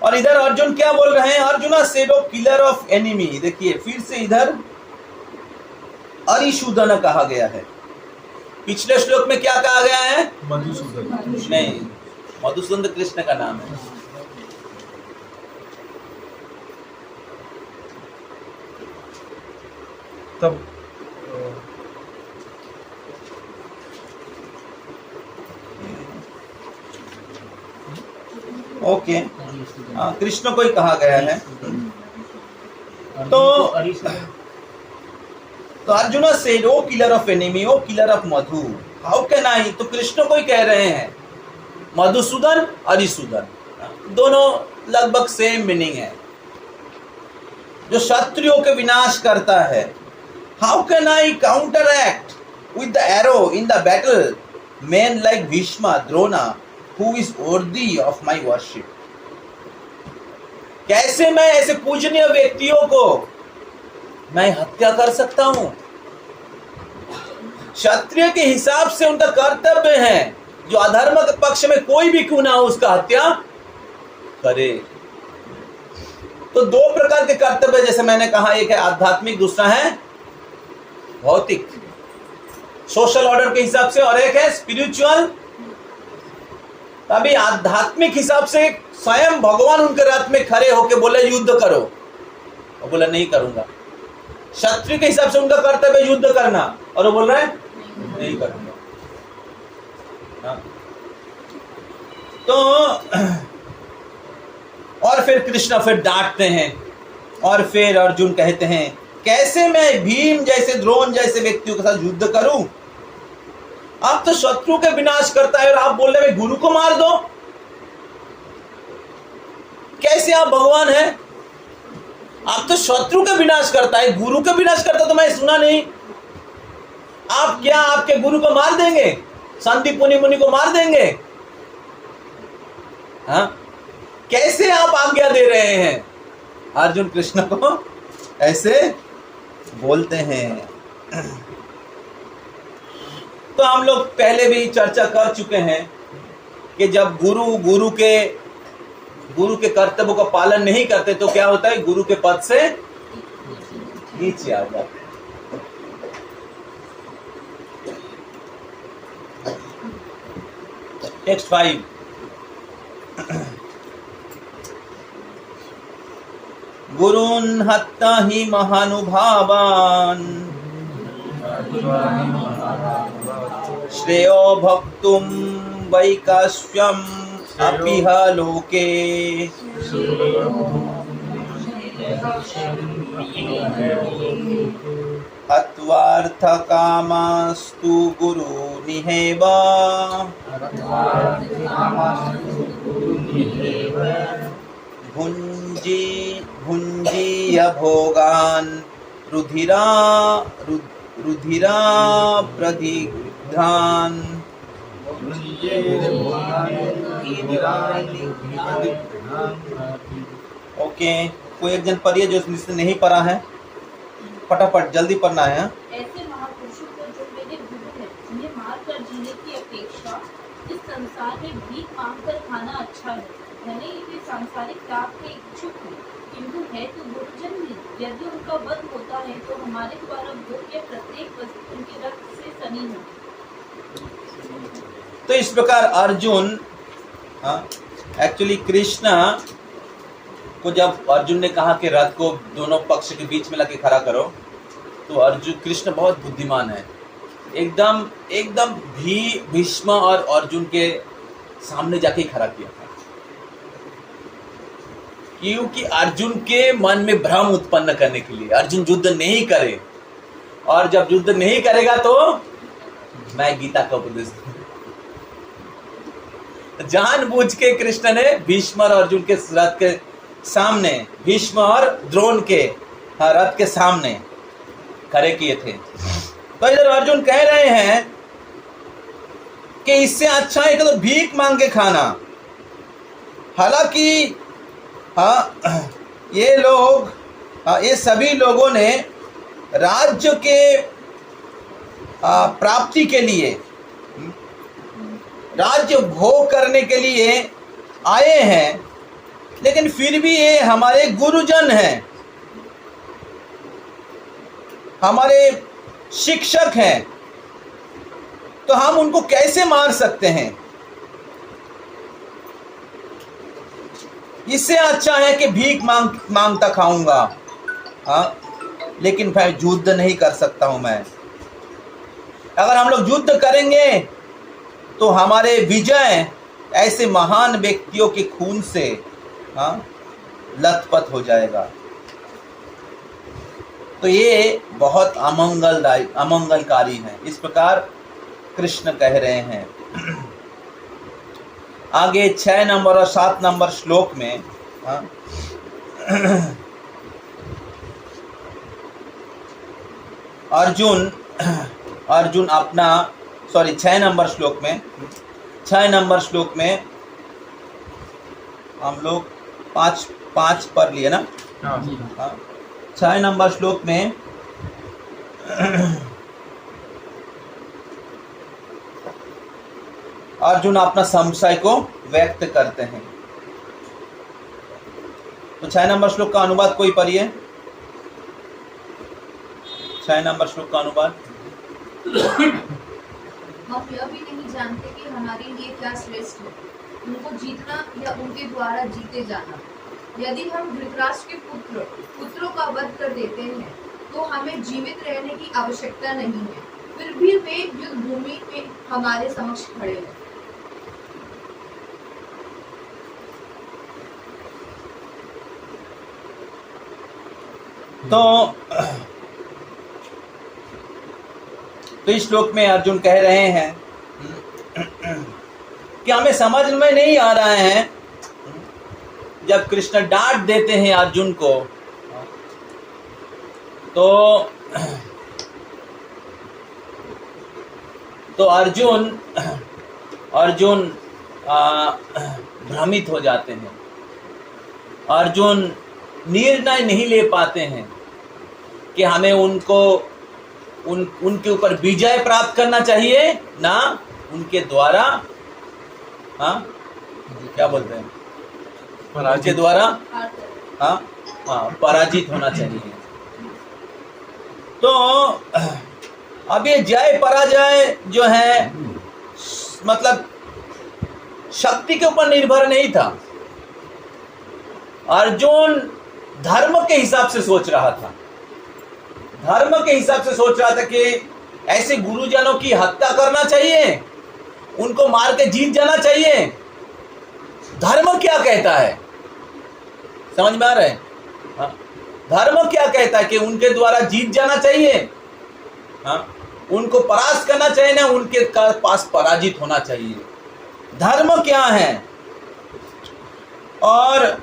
और इधर अर्जुन क्या बोल रहे हैं? Arjun said of killer of enemy. देखिए फिर से इधर अरिशूदन कहा गया है। पिछले श्लोक में क्या कहा गया है? मधुसूदन। नहीं, मधुसूदन कृष्ण का नाम है। तब ओके, कृष्ण को ही कहा गया है। तो Arjun said O killer of enemy, O killer of Madhu, how can I. तो कृष्ण को ही कह रहे हैं। मधुसूदन, अरिसूदन दोनों लगभग सेम मीनिंग है। जो शत्रुओं के विनाश करता है। How can I counter act with the arrow in the battle man like Bheeshma, Drona, who is worthy of my worship. कैसे मैं ऐसे पूजनीय व्यक्तियों को मैं हत्या कर सकता हूं? क्षत्रिय के हिसाब से उनका कर्तव्य है, जो अधर्म के पक्ष में कोई भी क्यों ना हो उसका हत्या करे। तो दो प्रकार के कर्तव्य, जैसे मैंने कहा, एक है आध्यात्मिक, दूसरा है भौतिक, सोशल ऑर्डर के हिसाब से, और एक है स्पिरिचुअल। अभी आध्यात्मिक हिसाब से स्वयं भगवान उनके रथ में खड़े होके बोले युद्ध करो, वो बोला नहीं करूंगा। क्षत्रिय के हिसाब से उनका कर्तव्य युद्ध करना, और वो बोल रहे हैं नहीं करूंगा। तो और फिर कृष्ण फिर डांटते हैं, और फिर अर्जुन कहते हैं कैसे मैं भीम जैसे, द्रोण जैसे व्यक्तियों के साथ युद्ध करूं? आप तो शत्रु के विनाश करता है और आप बोल रहे हैं गुरु को मार दो। कैसे आप भगवान हैं? आप तो शत्रु का विनाश करता है, गुरु का विनाश करता तो मैं सुना नहीं। आप क्या आपके गुरु को मार देंगे? शांति मुनि को मार देंगे? हाँ, कैसे आप आज्ञा दे रहे हैं? अर्जुन कृष्ण को ऐसे बोलते हैं। तो हम लोग पहले भी चर्चा कर चुके हैं कि जब गुरु के कर्तव्यों का पालन नहीं करते तो क्या होता है? गुरु के पद से नीचे आ जाते। टेक्स्ट 5। गुरुन् हत्ता हि महानुभावान् श्रेयो भक्तुं वैकाश्यम् अपिह लोके। हत्वार्थकामास्तु गुरुनिहेव भुञ्जीय भोगान् रुधिरा प्रदिग्धान्। ओके, कोई एक जन पढ़िए जो इसमें नहीं पढ़ा है, फटाफट जल्दी पढ़ना है। ऐसे महापुरुषों को जो मेरे गुरु हैं, उन्हें मार कर जीने की अपेक्षा इस संसार में भीख मांग कर खाना अच्छा है। भले ही वे सांसारिक लाभ के इच्छुक हैं, किंतु है तो गुरुजन ही। यदि उनका वध होता है तो हमारे द्वारा भोग्य प्रत्येक वस्तु उनके रक्त से सनी हो। तो इस प्रकार अर्जुन, एक्चुअली कृष्ण को जब अर्जुन ने कहा कि रथ को दोनों पक्ष के बीच में लाके खड़ा करो, तो अर्जुन, कृष्ण बहुत बुद्धिमान है, एकदम भीष्म और अर्जुन के सामने जाके खड़ा किया था, क्योंकि अर्जुन के मन में भ्रम उत्पन्न करने के लिए। अर्जुन युद्ध नहीं करे, और जब युद्ध नहीं करेगा तो मैं गीता का उपदेश दूं। जानबूझ के कृष्ण ने भीष्म और अर्जुन के रथ के सामने, भीष्म और द्रोण के रथ के सामने खड़े किए थे। तो इधर अर्जुन कह रहे हैं कि इससे अच्छा है कि तो भीख मांग के खाना। हालांकि ये लोग, ये सभी लोगों ने राज्य के प्राप्ति के लिए, राज्य भोग करने के लिए आए हैं, लेकिन फिर भी ये हमारे गुरुजन हैं, हमारे शिक्षक हैं, तो हम उनको कैसे मार सकते हैं? इससे अच्छा है कि भीख मांगता खाऊंगा, लेकिन मैं युद्ध नहीं कर सकता हूं। मैं, अगर हम लोग युद्ध करेंगे तो हमारे विजय ऐसे महान व्यक्तियों के खून से लथपथ हो जाएगा। तो ये बहुत अमंगलकारी है, इस प्रकार कृष्ण कह रहे हैं। आगे 6 नंबर और 7 नंबर श्लोक में अर्जुन अपना, 6 नंबर श्लोक में हम लोग 5 पढ़ लिए ना। 6 नंबर श्लोक में अर्जुन अपना संशय को व्यक्त करते हैं। तो 6 नंबर श्लोक का अनुवाद कोई पढ़िए। 6 नंबर श्लोक का अनुवाद। हम यह भी नहीं जानते कि हमारे लिए क्या श्रेष्ठ है, उनको जीतना या उनके द्वारा जीते जाना। यदि हम धृतराष्ट्र के पुत्रों का वध कर देते हैं तो हमें जीवित रहने की आवश्यकता नहीं है, फिर भी वे युद्ध भूमि में हमारे समक्ष खड़े हैं। तो इस श्लोक में अर्जुन कह रहे हैं कि हमें समझ में नहीं आ रहा है, जब कृष्ण डांट देते हैं अर्जुन को, तो अर्जुन भ्रमित हो जाते हैं। अर्जुन निर्णय नहीं ले पाते हैं कि हमें उनके ऊपर विजय प्राप्त करना चाहिए, ना उनके द्वारा क्या बोलते हैं, उनके द्वारा पराजित होना चाहिए। तो अब ये जय पराजय जो है, मतलब शक्ति के ऊपर निर्भर नहीं था। अर्जुन धर्म के हिसाब से सोच रहा था, धर्म के हिसाब से सोच रहा था कि ऐसे गुरुजनों की हत्या करना चाहिए, उनको मार के जीत जाना चाहिए। धर्म क्या कहता है, समझ में आ रहा है? धर्म क्या कहता है कि उनके द्वारा जीत जाना चाहिए, उनको परास्त करना चाहिए, ना उनके पास पराजित होना चाहिए। धर्म क्या है? और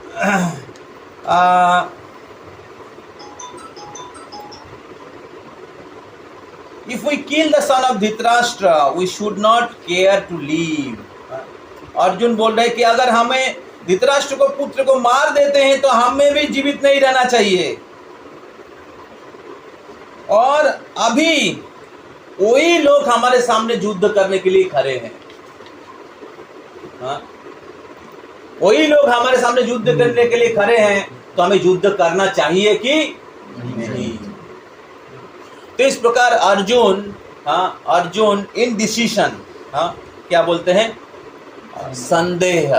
if we kill the son of Dhritarashtra, we should not care to live. Arjun बोल रहे कि अगर हमें धृतराष्ट्र को, पुत्र को मार देते हैं तो हमें भी जीवित नहीं रहना चाहिए। और अभी वही लोग हमारे सामने युद्ध करने के लिए खड़े हैं। वही लोग हमारे सामने युद्ध करने के लिए खड़े हैं, तो हमें युद्ध करना चाहिए कि नहीं? तो इस प्रकार अर्जुन इन डिसीजन क्या बोलते हैं, संदेह,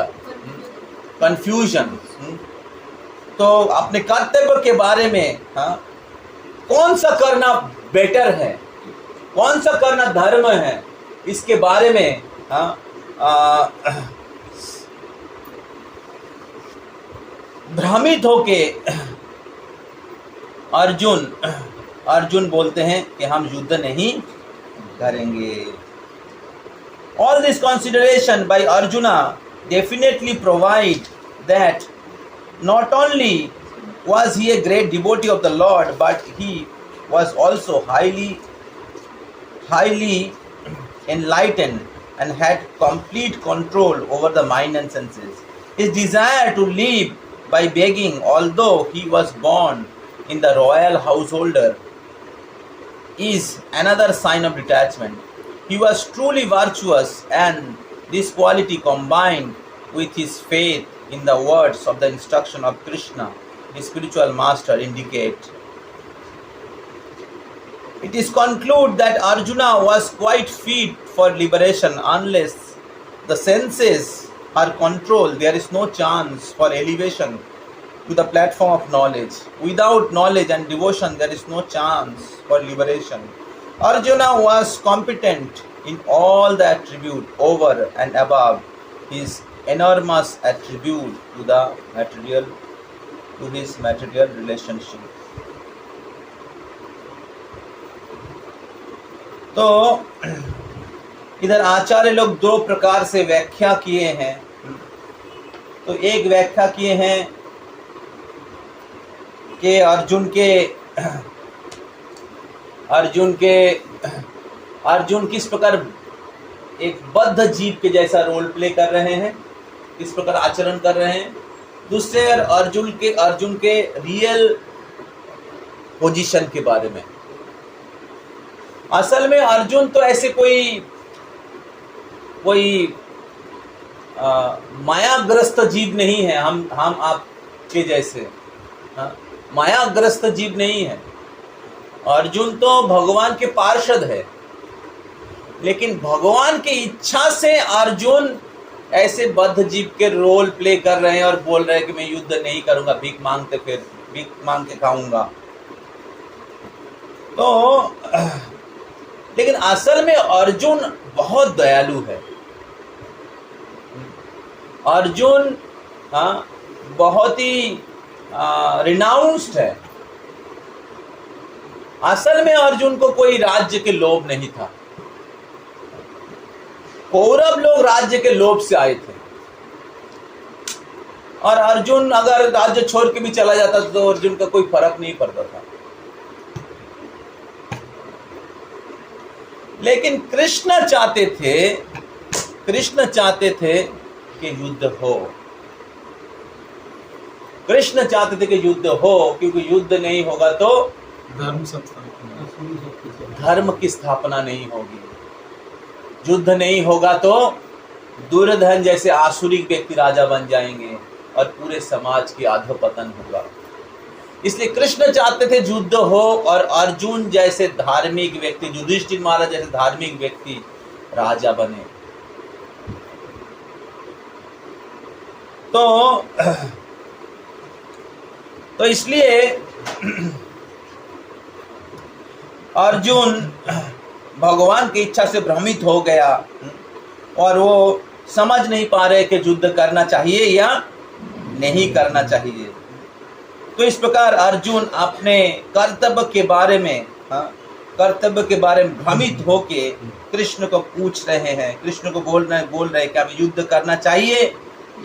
कंफ्यूजन। तो अपने कर्तव्य के बारे में कौन सा करना बेटर है, कौन सा करना धर्म है, इसके बारे में भ्रमित होके अर्जुन बोलते हैं कि हम युद्ध नहीं करेंगे। All this consideration by Arjuna definitely provide that not only was he a great devotee of the Lord, but he was also highly enlightened and had complete control over the mind and senses. His desire to live by begging, although he was born in the royal householder, is another sign of detachment. He was truly virtuous, and this quality combined with his faith in the words of the instruction of Krishna, his spiritual master, indicate. It is concluded that Arjuna was quite fit for liberation. Unless the senses are controlled, there is no chance for elevation to the platform of knowledge. Without knowledge and devotion, there is no chance for liberation. Arjuna was competent in all the attribute over and above his enormous attribute to his material relationship. तो इधर आचार्य लोग दो प्रकार से व्याख्या किए हैं। तो एक व्याख्या किए हैं कि अर्जुन किस प्रकार एक बद्ध जीव के जैसा रोल प्ले कर रहे हैं, किस प्रकार आचरण कर रहे हैं। दूसरे अर्जुन के रियल पोजीशन के बारे में। असल में अर्जुन तो ऐसे कोई मायाग्रस्त जीव नहीं है, हम आपके जैसे मायाग्रस्त जीव नहीं है। अर्जुन तो भगवान के पार्षद है, लेकिन भगवान की इच्छा से अर्जुन ऐसे बद्ध जीव के रोल प्ले कर रहे हैं और बोल रहे हैं कि मैं युद्ध नहीं करूंगा, भीख मांग के खाऊंगा। तो लेकिन असल में अर्जुन बहुत दयालु है। अर्जुन बहुत ही रिनाउंस्ड है। असल में अर्जुन को कोई राज्य के लोभ नहीं था। कौरव लोग राज्य के लोभ से आए थे, और अर्जुन अगर राज्य छोड़ के भी चला जाता तो अर्जुन का कोई फर्क नहीं पड़ता था। लेकिन कृष्ण चाहते थे कि युद्ध हो। कृष्ण चाहते थे कि युद्ध हो, क्योंकि युद्ध नहीं होगा तो धर्म की स्थापना नहीं होगी। युद्ध नहीं होगा तो दुर्योधन जैसे आसुरिक व्यक्ति राजा बन जाएंगे और पूरे समाज की अधोपतन होगा। इसलिए कृष्ण चाहते थे युद्ध हो और अर्जुन जैसे धार्मिक व्यक्ति, युधिष्ठिर महाराज जैसे धार्मिक व्यक्ति राजा बने। तो इसलिए अर्जुन भगवान की इच्छा से भ्रमित हो गया और वो समझ नहीं पा रहे कि युद्ध करना चाहिए या नहीं करना चाहिए। तो इस प्रकार अर्जुन अपने कर्तव्य के बारे में भ्रमित होके कृष्ण को पूछ रहे हैं, कृष्ण को बोल रहे कि अब युद्ध करना चाहिए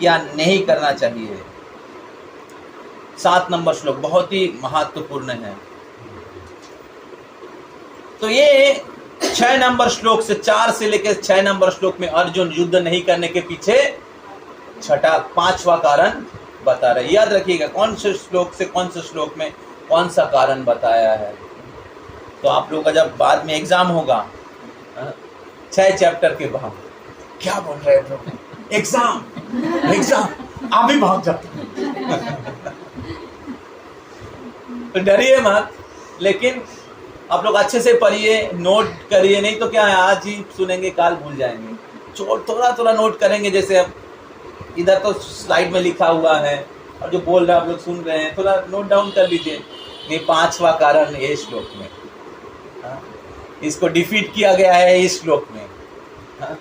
या नहीं करना चाहिए। 7 नंबर श्लोक बहुत ही महत्वपूर्ण है। तो ये 6 नंबर श्लोक से 4 से लेकर 6 नंबर श्लोक में अर्जुन युद्ध नहीं करने के पीछे 5वां कारण बता रहे। याद रखिएगा कौन से श्लोक से कौन से श्लोक में कौन सा कारण बताया है। तो आप लोग का जब बाद में एग्जाम होगा 6 चैप्टर के बाद क्या बोल रहे थे, एग्जाम आप ही भाग जाते तो डरिए मत, लेकिन आप लोग अच्छे से पढ़िए, नोट करिए, नहीं तो क्या है आज ही सुनेंगे काल भूल जाएंगे। थोड़ा थोड़ा नोट करेंगे, जैसे अब इधर तो स्लाइड में लिखा हुआ है और जो बोल रहे हैं आप लोग सुन रहे हैं, थोड़ा नोट डाउन कर लीजिए। ये 5वां कारण ये श्लोक में, हाँ? इसको डिफीट किया गया है इस श्लोक में, हाँ?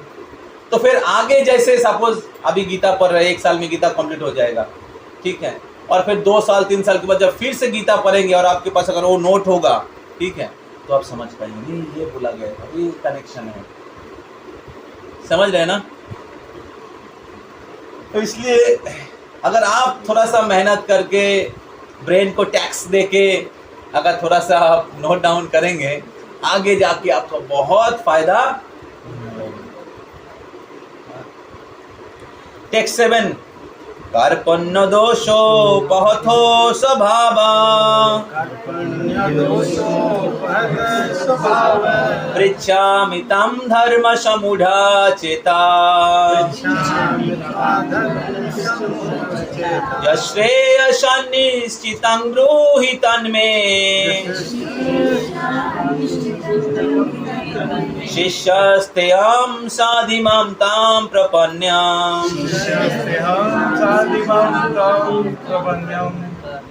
तो फिर आगे जैसे सपोज अभी गीता पढ़ रहे, 1 साल में गीता कंप्लीट हो जाएगा, ठीक है, और फिर 2 साल 3 साल के बाद जब फिर से गीता पढ़ेंगे और आपके पास अगर वो नोट होगा, ठीक है, तो आप समझ पाएंगे ये बोला गया था, ये कनेक्शन है, समझ रहे हैं ना। तो इसलिए अगर आप थोड़ा सा मेहनत करके ब्रेन को टैक्स देके अगर थोड़ा सा नोट डाउन करेंगे, आगे जाके आपको बहुत फायदा। टेक्स्ट 7, कार्पण्य दोषो बहतो स्वभावा पृच्छामि तं धर्म समुढ़ा चेता यश्रेयसन्निश्चितं ब्रूहि तन्मे शिष्यस्तेऽहं साधिमां तां प्रपन्याम्।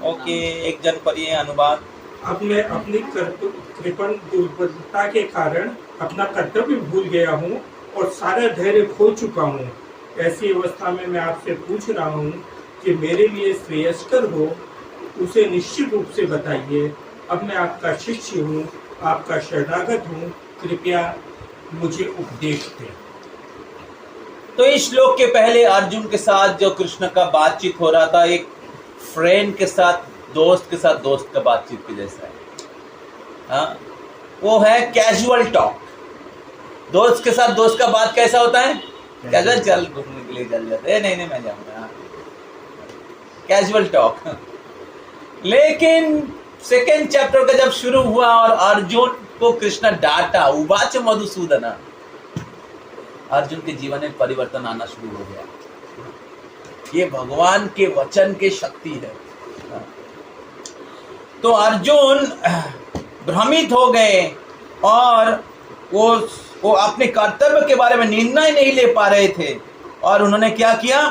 ओके, एक जन पढ़िए अनुवाद। अब मैं अपनी कृपण दुर्बलता के कारण अपना कर्तव्य भूल गया हूँ और सारा धैर्य खो चुका हूँ। ऐसी अवस्था में मैं आपसे पूछ रहा हूँ कि मेरे लिए श्रेयस्कर हो उसे निश्चित रूप से बताइए। अब मैं आपका शिष्य हूँ, आपका शरणागत हूँ, कृपया मुझे उपदेश दें। तो इस श्लोक के पहले अर्जुन के साथ जो कृष्ण का बातचीत हो रहा था, एक फ्रेंड के साथ दोस्त का बातचीत के जैसा है, हाँ? वो है कैजुअल टॉक। दोस्त के साथ दोस्त का बात कैसा होता है? कैजुअल, चल घूमने के लिए चल जाते हैं, नहीं मैं जाऊंगा, कैजुअल टॉक। लेकिन सेकेंड चैप्टर का जब शुरू हुआ और अर्जुन को कृष्ण डांटा, उवाच मधुसूदन, अर्जुन के जीवन में परिवर्तन आना शुरू हो गया। ये भगवान के वचन की शक्ति है। तो अर्जुन भ्रमित हो गए और वो अपने कर्तव्य के बारे में निर्णय नहीं ले पा रहे थे, और उन्होंने क्या किया?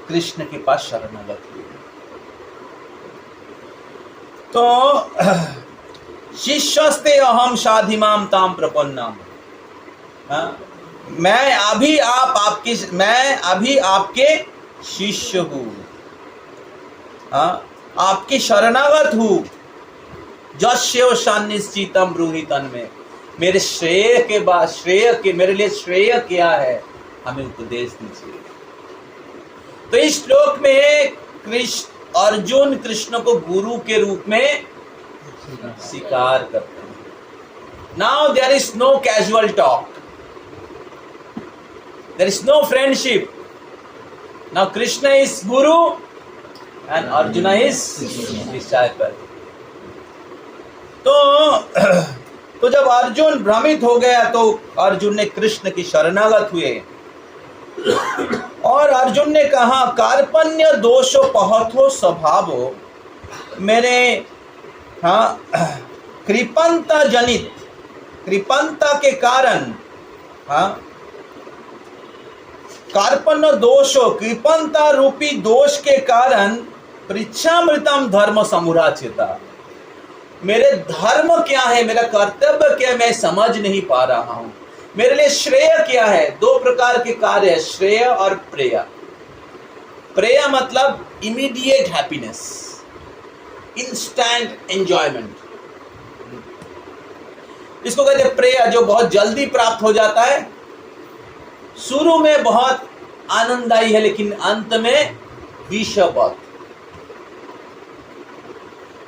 कृष्ण के पास शरणागत हुए। तो शिष्यस्ते अहम साधिमाम ताम प्रपन्नाम, मैं अभी आपके शिष्य हूँ, आपकी शरणागत हूँ। जस्यो सन्निश्चितम ब्रूहि तन्मे, मेरे श्रेय के मेरे लिए श्रेय क्या है, हमें उपदेश दीजिए। तो इस श्लोक में अर्जुन कृष्ण को गुरु के रूप में स्वीकार करते हैं। Now there is no casual talk, there is no friendship. Now Krishna is guru and Arjun is disciple. तो जब अर्जुन भ्रमित हो गया तो अर्जुन ने कृष्ण की शरणागत हुए और अर्जुन ने कहा, कार्पण्य दोषो पहथो स्वभावो, मेरे कृपणता जनित, कृपणता के कारण, कार्पण्य दोषो, कृपणता रूपी दोष के कारण पृच्छामृतम धर्म समुराचेता, मेरे धर्म क्या है, मेरा कर्तव्य क्या है, मैं समझ नहीं पा रहा हूं। मेरे लिए श्रेय क्या है? 2 प्रकार के कार्य है, श्रेय और प्रेय। प्रेय मतलब इमीडिएट हैप्पीनेस, इंस्टेंट एंजॉयमेंट, इसको कहते हैं प्रेय, जो बहुत जल्दी प्राप्त हो जाता है। शुरू में बहुत आनंददायी है लेकिन अंत में विषवत।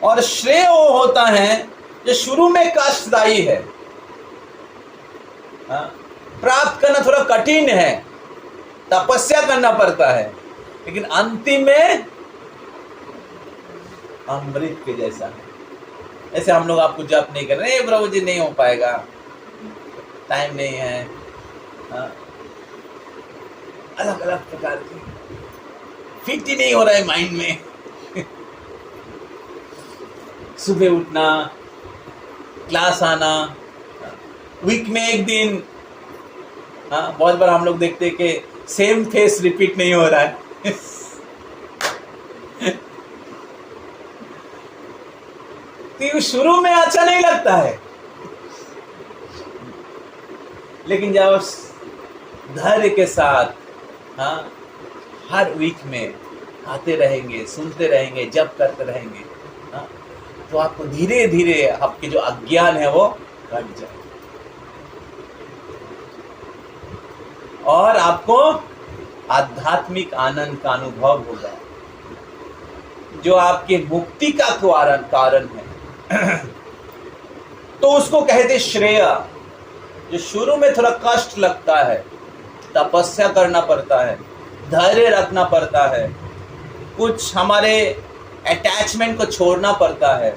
और श्रेय वो होता है जो शुरू में कष्टदायी है, प्राप्त करना थोड़ा कठिन है, तपस्या करना पड़ता है, लेकिन अंतिम में अमृत के जैसा है। ऐसे हम लोग आपको जप नहीं कर रहे, प्रभु जी नहीं हो पाएगा, टाइम नहीं है, अलग अलग प्रकार की फिट ही नहीं हो रहा है माइंड में। सुबह उठना, क्लास आना, वीक में एक दिन, हाँ, बहुत बार हम लोग देखते हैं कि सेम फेस रिपीट नहीं हो रहा है। तो ये शुरू में अच्छा नहीं लगता है, लेकिन जब धैर्य के साथ, हाँ, हर वीक में आते रहेंगे, सुनते रहेंगे, जप करते रहेंगे, हाँ, तो आपको धीरे धीरे आपके जो अज्ञान है वो कट जाए और आपको आध्यात्मिक आनंद का अनुभव होगा, जो आपके मुक्ति का कारण है। तो उसको कहते श्रेय। जो शुरू में थोड़ा कष्ट लगता है, तपस्या करना पड़ता है, धैर्य रखना पड़ता है, कुछ हमारे अटैचमेंट को छोड़ना पड़ता है,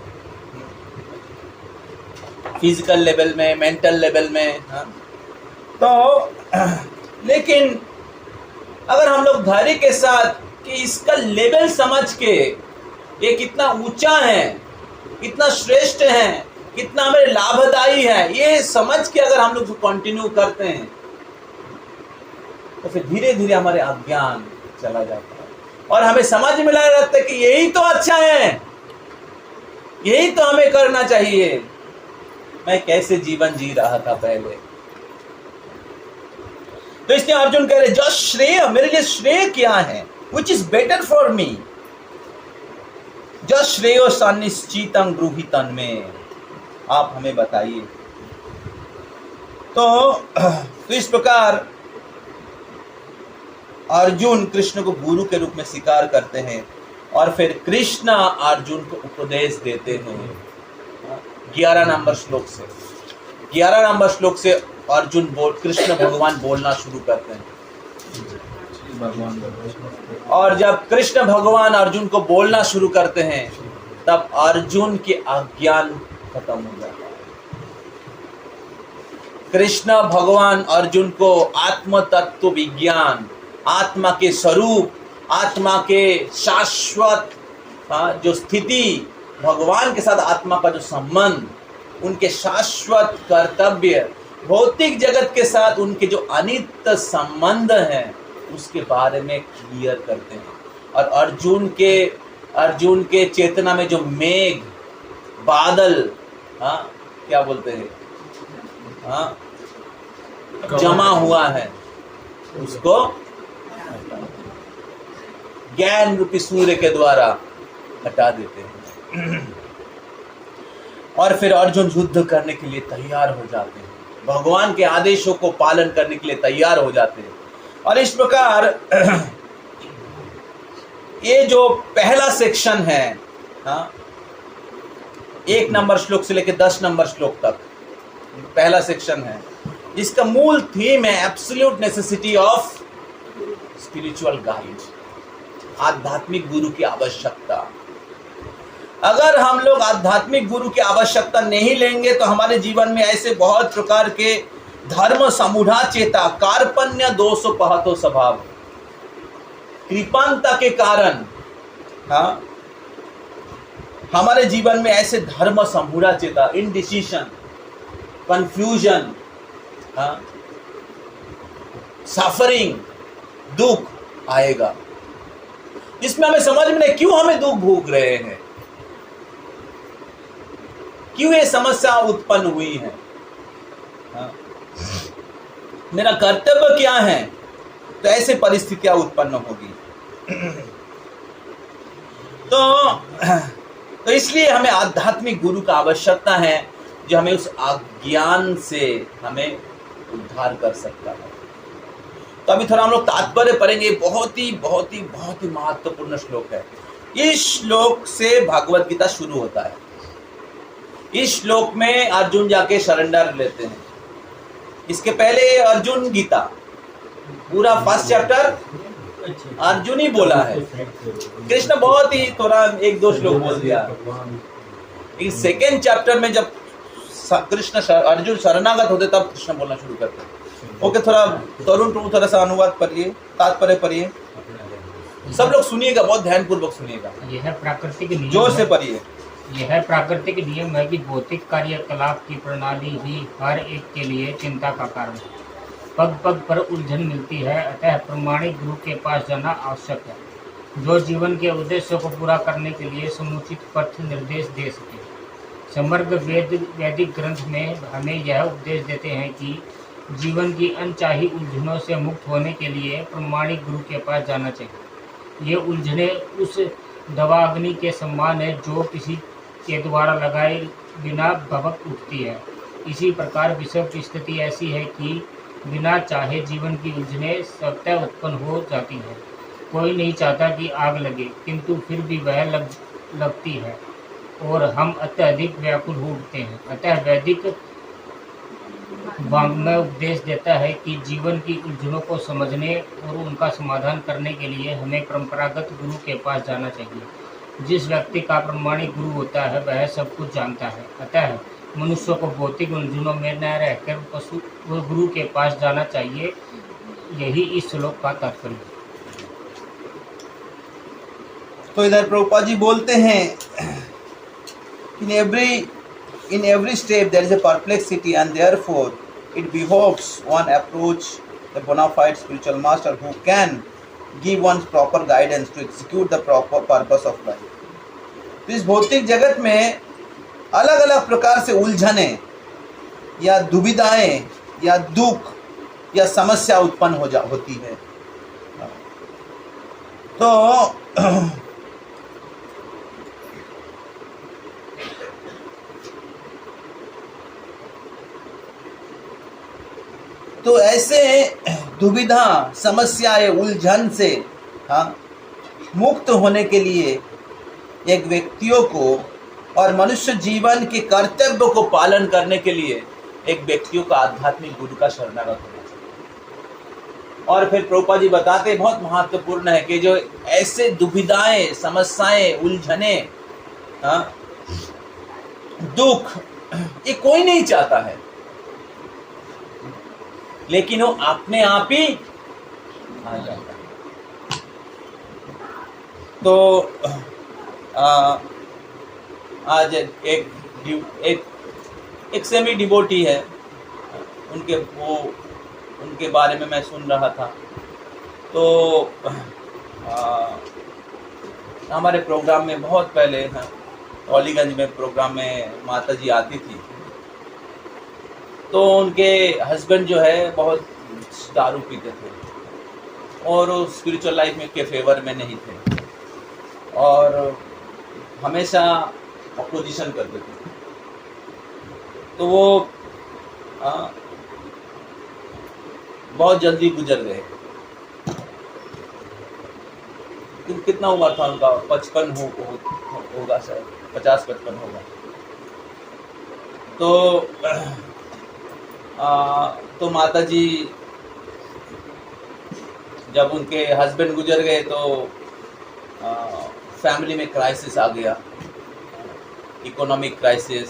फिजिकल लेवल में, मेंटल लेवल में, हाँ? तो लेकिन अगर हम लोग धैर्य के साथ कि इसका लेवल समझ के ये कितना ऊंचा है, कितना श्रेष्ठ है, कितना हमें लाभदायी है, ये समझ के अगर हम लोग कंटिन्यू करते हैं तो फिर धीरे धीरे हमारे अज्ञान चला जाता है और हमें समझ में लगा रहता है कि यही तो अच्छा है, यही तो हमें करना चाहिए। मैं कैसे जीवन जी रहा था पहले। तो इसलिए अर्जुन कह रहे जो श्रेय, मेरे लिए श्रेय क्या है, which is better for me, जो श्रेयो सन्निश्चितं ब्रूहि तन्मे, आप हमें बताइए। तो इस प्रकार अर्जुन कृष्ण को गुरु के रूप में स्वीकार करते हैं और फिर कृष्ण अर्जुन को उपदेश देते हैं 11 नंबर श्लोक से। 11 नंबर श्लोक से अर्जुन कृष्ण भगवान बोलना शुरू करते हैं और जब कृष्ण भगवान अर्जुन को बोलना शुरू करते हैं तब अर्जुन के अज्ञान खत्म हो जाता है। कृष्ण भगवान अर्जुन को आत्म तत्व विज्ञान, आत्मा के स्वरूप, आत्मा के शाश्वत जो स्थिति, भगवान के साथ आत्मा का जो संबंध, उनके शाश्वत कर्तव्य, भौतिक जगत के साथ उनके जो अनित्य संबंध हैं, उसके बारे में क्लियर करते हैं। और अर्जुन के चेतना में जो मेघ, बादल, क्या बोलते हैं, जमा हुआ है, उसको ज्ञान रूपी सूर्य के द्वारा हटा देते हैं। और फिर अर्जुन युद्ध करने के लिए तैयार हो जाते हैं, भगवान के आदेशों को पालन करने के लिए तैयार हो जाते हैं। और इस प्रकार ये जो पहला सेक्शन है, 1 नंबर श्लोक से लेकर 10 नंबर श्लोक तक पहला सेक्शन है, जिसका मूल थीम है absolute necessity of spiritual guide, आध्यात्मिक गुरु की आवश्यकता। अगर हम लोग आध्यात्मिक गुरु की आवश्यकता नहीं लेंगे तो हमारे जीवन में ऐसे बहुत प्रकार के धर्म समूढ़ा चेता, कार्पण्य दोषोपहतो स्वभाव, कृपांता के कारण हमारे जीवन में ऐसे धर्म समूढ़ा चेता, इनडिसीजन, कंफ्यूजन, सफरिंग, दुख आएगा, जिसमें हमें समझ में नहीं क्यों हमें दुख भोग रहे हैं, क्यों ये समस्या उत्पन्न हुई है, मेरा कर्तव्य क्या है, तो ऐसे परिस्थितियां उत्पन्न होगी। तो इसलिए हमें आध्यात्मिक गुरु का आवश्यकता है, जो हमें उस अज्ञान से हमें उद्धार कर सकता है। तो अभी थोड़ा हम लोग तात्पर्य पढ़ेंगे, बहुत ही महत्वपूर्ण श्लोक है। इस श्लोक से भागवत गीता शुरू होता है। इस श्लोक में अर्जुन जाके सरेंडर लेते हैं। इसके पहले अर्जुन गीता पूरा फर्स्ट चैप्टर अर्जुन ही बोला है, कृष्ण बहुत ही थोड़ा 1-2 श्लोक बोल दिया। इस सेकेंड चैप्टर में जब अर्जुन शरणागत होते तब कृष्ण बोलना शुरू करते हैं। ओके, थोड़ा तरुण प्रभु थोड़ा सा अनुवाद पढ़िए, तात्पर्य पढ़िए, सब लोग सुनिएगा, बहुत ध्यानपूर्वक सुनिएगा। यह प्राकृतिक नियम जोर से पढ़िए। यह प्राकृतिक नियम है कि भौतिक कार्यकलाप की प्रणाली ही हर एक के लिए चिंता का कारण है। पग पग पर उलझन मिलती है, अतः प्रमाणिक गुरु के पास जाना आवश्यक है, जो जीवन के उद्देश्यों को पूरा करने के लिए समुचित पथ निर्देश दे सके। समग्र वैदिक ग्रंथ में हमें यह उपदेश देते हैं कि जीवन की अनचाही उलझनों से मुक्त होने के लिए प्रमाणिक गुरु के पास जाना चाहिए। ये उलझने उस दवाग्नि के समान है जो किसी के द्वारा लगाए बिना भभक उठती है। इसी प्रकार विश्व की स्थिति ऐसी है कि बिना चाहे जीवन की उलझनें स्वतः उत्पन्न हो जाती हैं। कोई नहीं चाहता कि आग लगे, किंतु फिर भी वह लगती है और हम अत्यधिक व्याकुल हो उठते हैं। अतः वैदिक वाङ्मय उपदेश देता है कि जीवन की उलझनों को समझने और उनका समाधान करने के लिए हमें परंपरागत गुरु के पास जाना चाहिए। जिस व्यक्ति का प्रमाणिक गुरु होता है वह सब कुछ जानता है। अतः मनुष्य को भौतिक उलझनों में न रहकर पशु गुरु के पास जाना चाहिए। यही इस श्लोक का तात्पर्य है। तो इधर प्रभुपाद जी बोलते हैं in every step there is a perplexity, and therefore it behoves one approach the bona fide spiritual master who can give one proper guidance to execute the proper purpose of life. तो इस भौतिक जगत में अलग अलग प्रकार से उलझने या दुविधाएं या दुख या समस्या उत्पन्न होती है। तो ऐसे दुविधा समस्याएं उलझन से मुक्त होने के लिए एक व्यक्तियों को और मनुष्य जीवन के कर्तव्य को पालन करने के लिए एक व्यक्तियों का आध्यात्मिक गुरु का शरणागत होना चाहिए। और फिर प्रभुपाद जी बताते बहुत महत्वपूर्ण है कि जो ऐसे दुविधाएं समस्याएं उलझने दुख ये कोई नहीं चाहता है, लेकिन वो अपने आप ही आ जाता है। तो आज एक सेमी डिवोटी है, उनके बारे में मैं सुन रहा था। तो हमारे प्रोग्राम में बहुत पहले अलीगंज में प्रोग्राम में माता जी आती थी। तो उनके हस्बैंड जो है बहुत दारू पीते थे और वो स्पिरिचुअल लाइफ में के फेवर में नहीं थे और हमेशा अपोजिशन करते थे। तो वो बहुत जल्दी गुजर गए। कितना उम्र था उनका? 55 होगा शायद, 50-55 होगा। तो माता जी जब उनके हस्बैंड गुजर गए तो फैमिली में क्राइसिस आ गया, इकोनॉमिक क्राइसिस।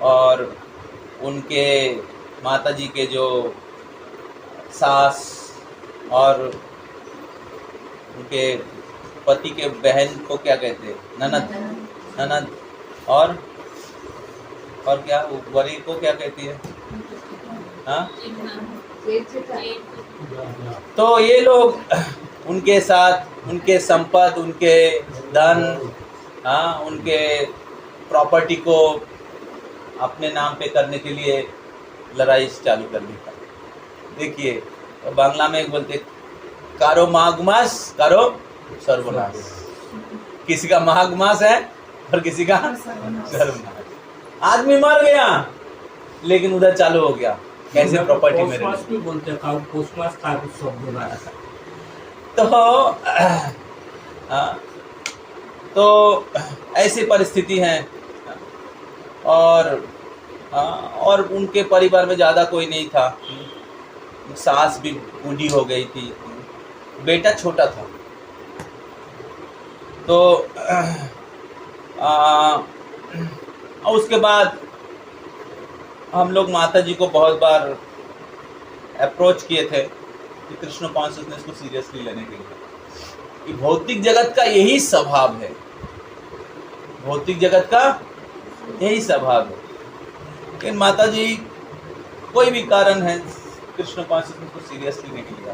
और उनके माता जी के जो सास और उनके पति के बहन को क्या कहते हैं? ननद और क्या वरी को क्या कहती है? हाँ, तो ये लोग उनके साथ उनके संपत्ति, उनके धन, उनके प्रॉपर्टी को अपने नाम पे करने के लिए लड़ाई चालू कर दी। देखिए तो बांग्ला में बोलते कारो माघ मास कारो सर्वनाश। किसी का माघ मास है और किसी का सर्वनाश। आदमी मर गया लेकिन उधर चालू हो गया कैसे प्रॉपर्टी में भी बोलते हैं पोस्टमास का शब्द। तो ऐसी परिस्थिति है। और उनके परिवार में ज़्यादा कोई नहीं था। सास भी बूढ़ी हो गई थी, बेटा छोटा था। तो उसके बाद हम लोग माता जी को बहुत बार अप्रोच किए थे कि कृष्ण कॉन्शियसनेस को सीरियसली लेने के लिए। कि भौतिक जगत का यही स्वभाव है, भौतिक जगत का यही स्वभाव है। लेकिन माता जी कोई भी कारण है कृष्ण कॉन्शियसनेस को सीरियसली नहीं लिया।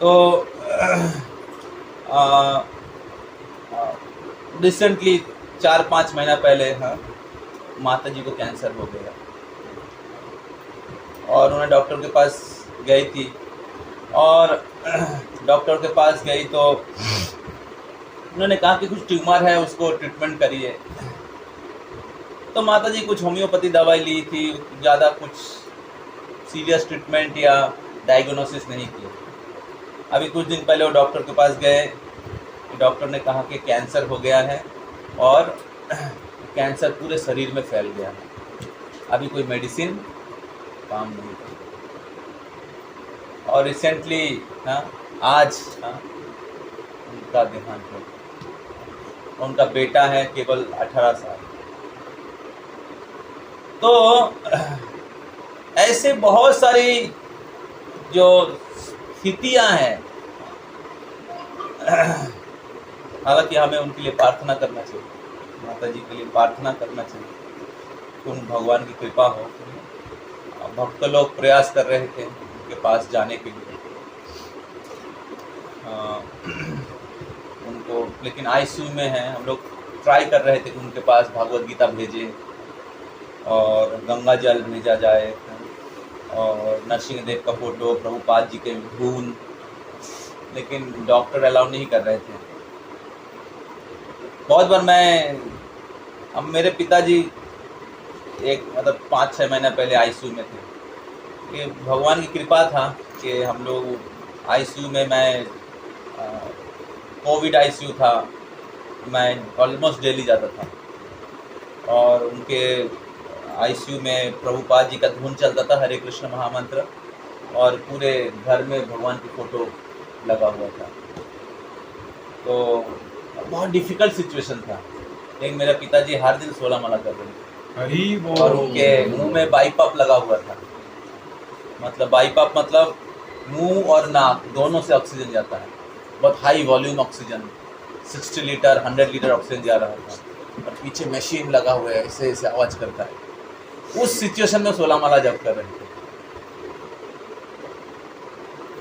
तो रिसेंटली 4-5 महीना पहले हाँ माता जी को कैंसर हो गया और उन्हें डॉक्टर के पास गई थी और डॉक्टर के पास गई तो उन्होंने कहा कि कुछ ट्यूमर है, उसको ट्रीटमेंट करिए। तो माता जी कुछ होम्योपैथी दवाई ली थी, ज़्यादा कुछ सीरियस ट्रीटमेंट या डायग्नोसिस नहीं किया। अभी कुछ दिन पहले वो डॉक्टर के पास गए, डॉक्टर ने कहा कि कैंसर हो गया है और कैंसर पूरे शरीर में फैल गया है, अभी कोई मेडिसिन काम नहीं करती। और रिसेंटली आज उनका देहांत हो गया। उनका बेटा है केवल 18 साल। तो ऐसे बहुत सारी जो स्थितियां हैं, हालांकि हमें उनके लिए प्रार्थना करना चाहिए, माता जी के लिए प्रार्थना करना चाहिए कि उन भगवान की कृपा हो। भक्त लोग प्रयास कर रहे थे उनके पास जाने के लिए उनको, लेकिन आईसीयू में हैं। हम लोग ट्राई कर रहे थे कि उनके पास भागवत गीता भेजें और गंगा जल भेजा जाए और नरसिंह का फोटो, प्रभुपाद जी के गुण, लेकिन डॉक्टर अलाउ नहीं कर रहे थे। बहुत बार अब मेरे पिताजी एक 5-6 महीना पहले आईसीयू में थे। ये भगवान की कृपा था कि हम लोग आईसीयू में, मैं कोविड आईसीयू था, मैं ऑलमोस्ट डेली जाता था और उनके आईसीयू में प्रभुपाद जी का धुन चलता था, हरे कृष्ण महामंत्र, और पूरे घर में भगवान की फोटो लगा हुआ था। तो बहुत डिफ़िकल्ट सिचुएशन था, लेकिन मेरे पिताजी हर दिन 16 माला कर रहे थे और उनके मुंह में बाईपाप लगा हुआ था। मतलब बाईपाप मतलब मुंह और नाक दोनों से ऑक्सीजन जाता है, बहुत high volume oxygen, 60 litre 100 litre oxygen जा रहा था और पीछे मशीन लगा हुआ है, ऐसे ऐसे आवाज़ करता है। उस सिचुएशन में 16 माला जप कर रहे थे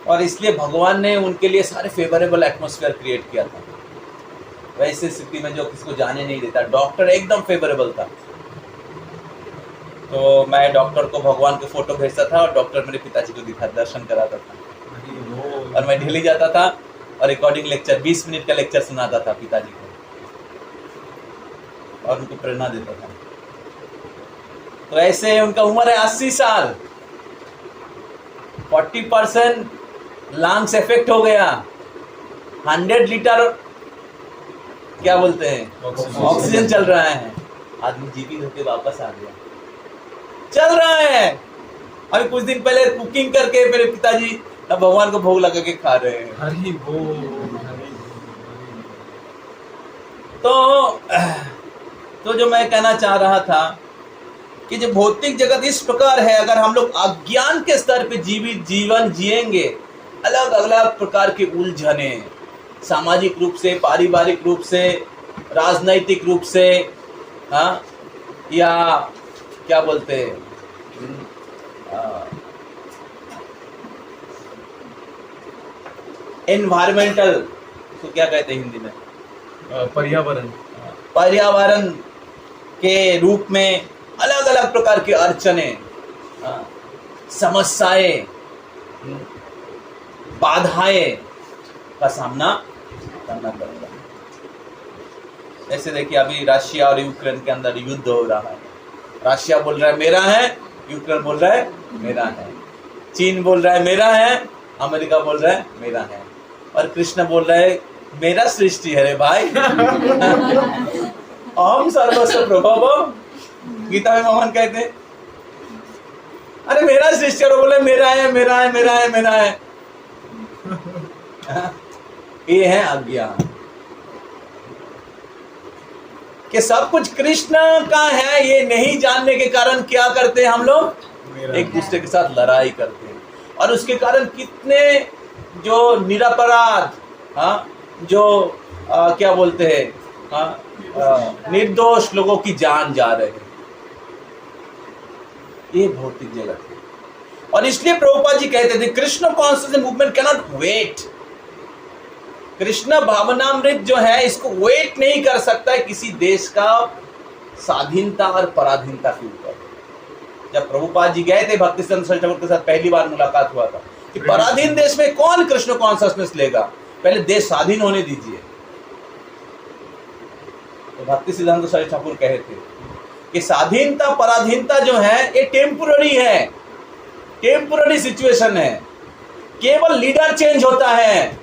और इसलिए भगवान ने उनके लिए सारे फेवरेबल एटमॉस्फेयर क्रिएट किया था। वैसे स्थिति में जो किसको जाने नहीं देता, डॉक्टर एकदम फेवरेबल था। तो मैं डॉक्टर को भगवान के फोटो भेजता था और डॉक्टर मेरे पिताजी को दर्शन कराता था और मैं डेली जाता था और रिकॉर्डिंग लेक्चर 20 मिनट का लेक्चर सुनाता था पिताजी को और उनको प्रेरणा देता था। तो ऐसे उनका उम्र है 80 साल, 40% लंग्स इफेक्ट हो गया, 100 लीटर क्या बोलते हैं ऑक्सीजन चल रहा है, आदमी जीवित होकर वापस आ गया, चल रहा है। अभी कुछ दिन पहले कुकिंग करके मेरे पिताजी भगवान को भोग लगा के खा रहे हैं। हरि बोल। तो जो मैं कहना चाह रहा था कि जो भौतिक जगत इस प्रकार है, अगर हम लोग अज्ञान के स्तर पे जीवन जिएंगे, अलग अलग प्रकार के उलझने, सामाजिक रूप से, पारिवारिक रूप से, राजनैतिक रूप से, हाँ, या क्या बोलते हैं एनवायरमेंटल, तो क्या कहते हैं हिंदी में, पर्यावरण के रूप में अलग अलग प्रकार की अड़चने, समस्याएं, बाधाएं का सामना करना पड़ेगा। जैसे देखिए अभी रशिया और यूक्रेन के अंदर युद्ध हो रहा है। रशिया बोल रहा है मेरा है, यूक्रेन बोल रहा है मेरा है, चीन बोल रहा है मेरा है, अमेरिका बोल रहा है मेरा है, और कृष्ण बोल रहा है मेरा सृष्टि है रे भाई। अहम सर्वस्व प्रभव, गीता में भगवान कहते हैं अरे मेरा सृष्टि, और बोले मेरा है मेरा है मेरा है मेरा है। ये है अज्ञान कि सब कुछ कृष्ण का है, ये नहीं जानने के कारण क्या करते हैं हम लोग, एक दूसरे के साथ लड़ाई करते हैं, और उसके कारण कितने जो निरपराध, हाँ, जो क्या बोलते हैं, हाँ, निर्दोष लोगों की जान जा रहे हैं। ये भौतिक जगत है। और इसलिए प्रभुपाद जी कहते थे Krishna consciousness movement can not wait. Krishna भावनामृत जो है इसको वेट नहीं कर सकता है किसी देश का स्वाधीनता और पराधीनता के ऊपर। जब प्रभुपाद जी गए थे भक्ति सिद्धांत सरस्वती ठाकुर के साथ पहली बार मुलाकात हुआ था कि पराधीन देश में कौन कृष्ण कॉन्शियसनेस लेगा, पहले देश स्वाधीन होने दीजिए। तो भक्ति सिद्धांत सरस्वती ठाकुर कहे थे कि स्वाधीनता पराधीनता जो है ये टेम्पोररी है, टेम्पोररी सिचुएशन है, केवल लीडर चेंज होता है।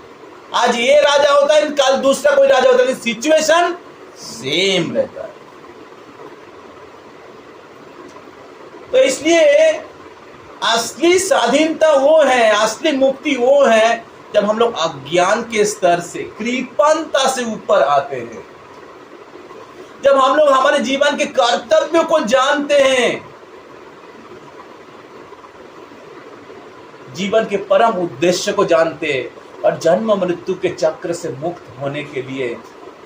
आज ये राजा होता है, कल दूसरा कोई राजा होता है, सिचुएशन सेम रहता है। तो इसलिए असली स्वाधीनता वो है, असली मुक्ति वो है जब हम लोग अज्ञान के स्तर से कृपणता से ऊपर आते हैं, जब हम लोग हमारे जीवन के कर्तव्य को जानते हैं, जीवन के परम उद्देश्य को जानते हैं और जन्म मृत्यु के चक्र से मुक्त होने के लिए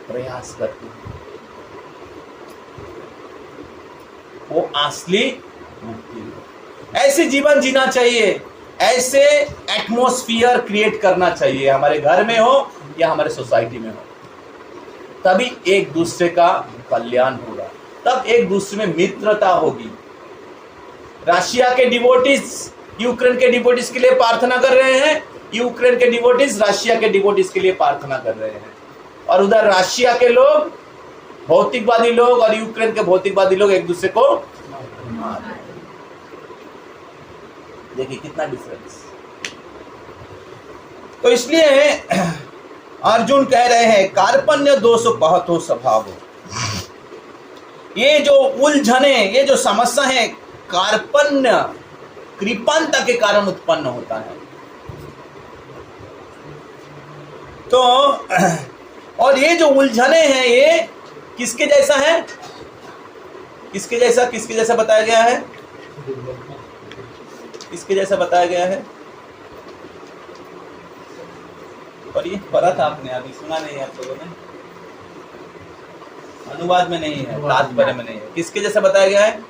प्रयास करते हैं, वो असली मुक्ति है। ऐसे जीवन जीना चाहिए, ऐसे एटमॉस्फेयर क्रिएट करना चाहिए, हमारे घर में हो या हमारे सोसाइटी में हो, तभी एक दूसरे का कल्याण होगा, तब एक दूसरे में मित्रता होगी। रशिया के डिवोटीज यूक्रेन के डिवोटीज के लिए प्रार्थना कर रहे हैं, यूक्रेन के डिवोटीज रशिया के डिवोटीज के लिए प्रार्थना कर रहे हैं, और उधर रशिया के लोग भौतिकवादी लोग और यूक्रेन के भौतिकवादी लोग एक दूसरे को मार रहे हैं। देखिए कितना डिफरेंस। तो इसलिए अर्जुन कह रहे हैं कार्पण्य दोष पहतो स्वभाव। ये जो उलझने, ये जो समस्या है कार्पण्य कृपणता के कारण उत्पन्न होता है। तो और ये जो उलझने हैं ये किसके जैसा है, किसके जैसा बताया गया है, किसके जैसा बताया गया है। और ये पढ़ा था आपने, अभी सुना नहीं है आप लोगों ने, अनुवाद में नहीं है, तात्पर्य में नहीं है। किसके जैसा बताया गया है,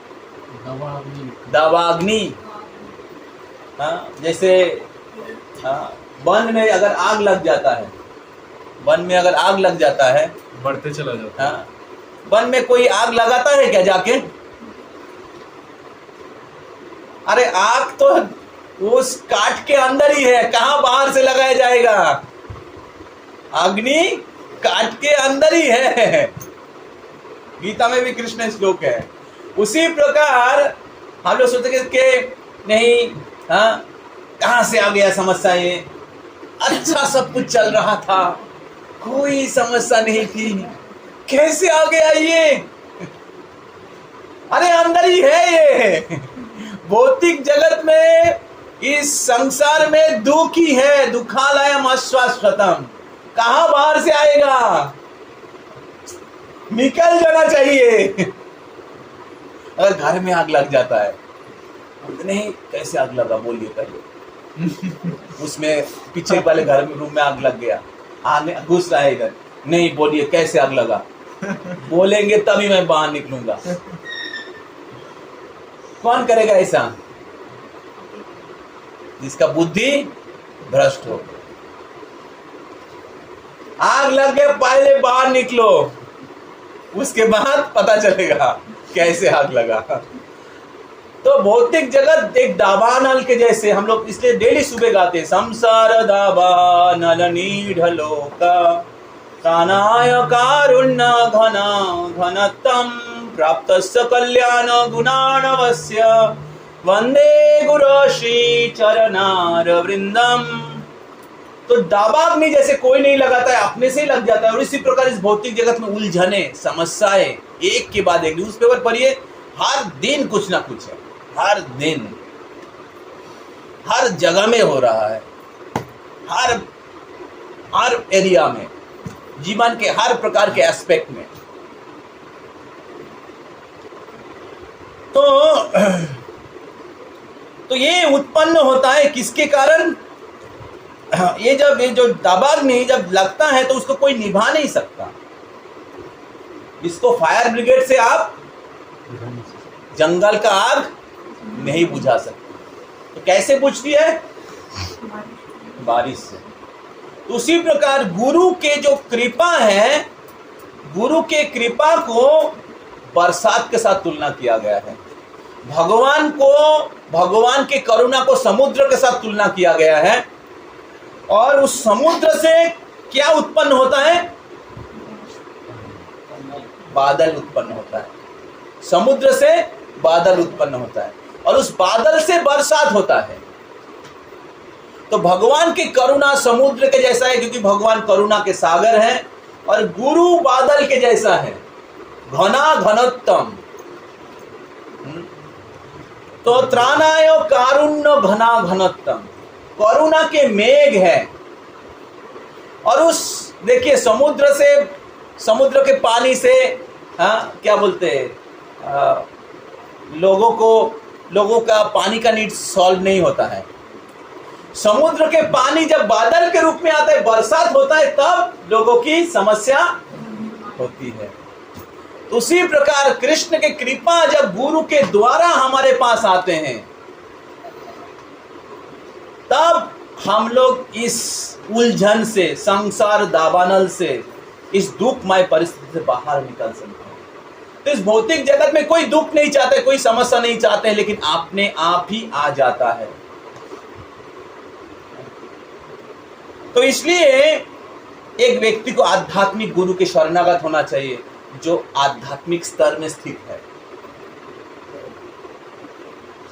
दावाग्नि। हाँ, जैसे वन में अगर आग लग जाता है, वन में अगर आग लग जाता है, बढ़ते चला जाता है। हाँ, वन में कोई आग लगाता है क्या जाके? अरे आग तो उस काट के अंदर ही है, कहां बाहर से लगाया जाएगा? अग्नि काट के अंदर ही है। गीता में भी कृष्ण श्लोक है। उसी प्रकार हम लोग सोचते कि नहीं, हाँ कहां से आ गया समस्या, ये अच्छा सब कुछ चल रहा था, कोई समस्या नहीं थी, कैसे आ गया ये? अरे अंदर ही है ये। भौतिक जगत में, इस संसार में दुख ही है, दुखालयम अश्वाश्वतम, कहां बाहर से आएगा? निकल जाना चाहिए। अगर घर में आग लग जाता है, नहीं कैसे आग लगा बोलिए पहले। उसमें पीछे वाले घर में रूम में आग लग गया, आने घुस रहा है इधर, नहीं बोलिए कैसे आग लगा, बोलेंगे तभी मैं बाहर निकलूंगा। कौन करेगा ऐसा? जिसका बुद्धि भ्रष्ट हो। आग लग गए, पहले बाहर निकलो, उसके बाद पता चलेगा कैसे आग लगा। तो भौतिक जगत एक दावानल के जैसे, हम लोग इसलिए डेली सुबह गाते हैं, संसार दावानल नीढ़लोका कानाय कारुण्य घना घनतम प्राप्तस्य कल्याण गुणानवस्य वंदे गुरु श्री चरणार वृंदम। तो दावाग्नि जैसे कोई नहीं लगाता है, अपने से ही लग जाता है। और इसी प्रकार इस भौतिक जगत में उलझने, समस्याएं एक के बाद एक, न्यूज़पेपर पढ़िए, हर दिन कुछ ना कुछ है, हर दिन हर जगह में हो रहा है, हर एरिया में, जीवन के हर प्रकार के एस्पेक्ट में। तो ये उत्पन्न होता है किसके कारण? ये जो दावाग्नि जब लगता है तो उसको कोई निभा नहीं सकता। इसको फायर ब्रिगेड से आप जंगल का आग नहीं बुझा सकते। तो कैसे बुझती है? बारिश से। तो उसी प्रकार गुरु के जो कृपा है, गुरु के कृपा को बरसात के साथ तुलना किया गया है। भगवान के करुणा को समुद्र के साथ तुलना किया गया है। और उस समुद्र से क्या उत्पन्न होता है? बादल उत्पन्न होता है। समुद्र से बादल उत्पन्न होता है और उस बादल से बरसात होता है। तो भगवान की करुणा समुद्र के जैसा है, क्योंकि भगवान करुणा के सागर हैं, और गुरु बादल के जैसा है, घना घनोत्तम। तो त्राणाय कारुण्य घना घनोत्तम, करुणा के मेघ है। और उस देखिए समुद्र के पानी से क्या बोलते हैं, लोगों का पानी का नीड सॉल्व नहीं होता है। समुद्र के पानी जब बादल के रूप में आता है, बरसात होता है, तब लोगों की समस्या होती है। उसी प्रकार कृष्ण के कृपा जब गुरु के द्वारा हमारे पास आते हैं, तब हम लोग इस उलझन से, संसार दावानल से, इस दुखमय परिस्थिति से बाहर निकल सकते हैं। तो इस भौतिक जगत में कोई दुख नहीं चाहते, कोई समस्या नहीं चाहते, लेकिन अपने आप ही आ जाता है। तो इसलिए एक व्यक्ति को आध्यात्मिक गुरु के शरणागत होना चाहिए, जो आध्यात्मिक स्तर में स्थित है।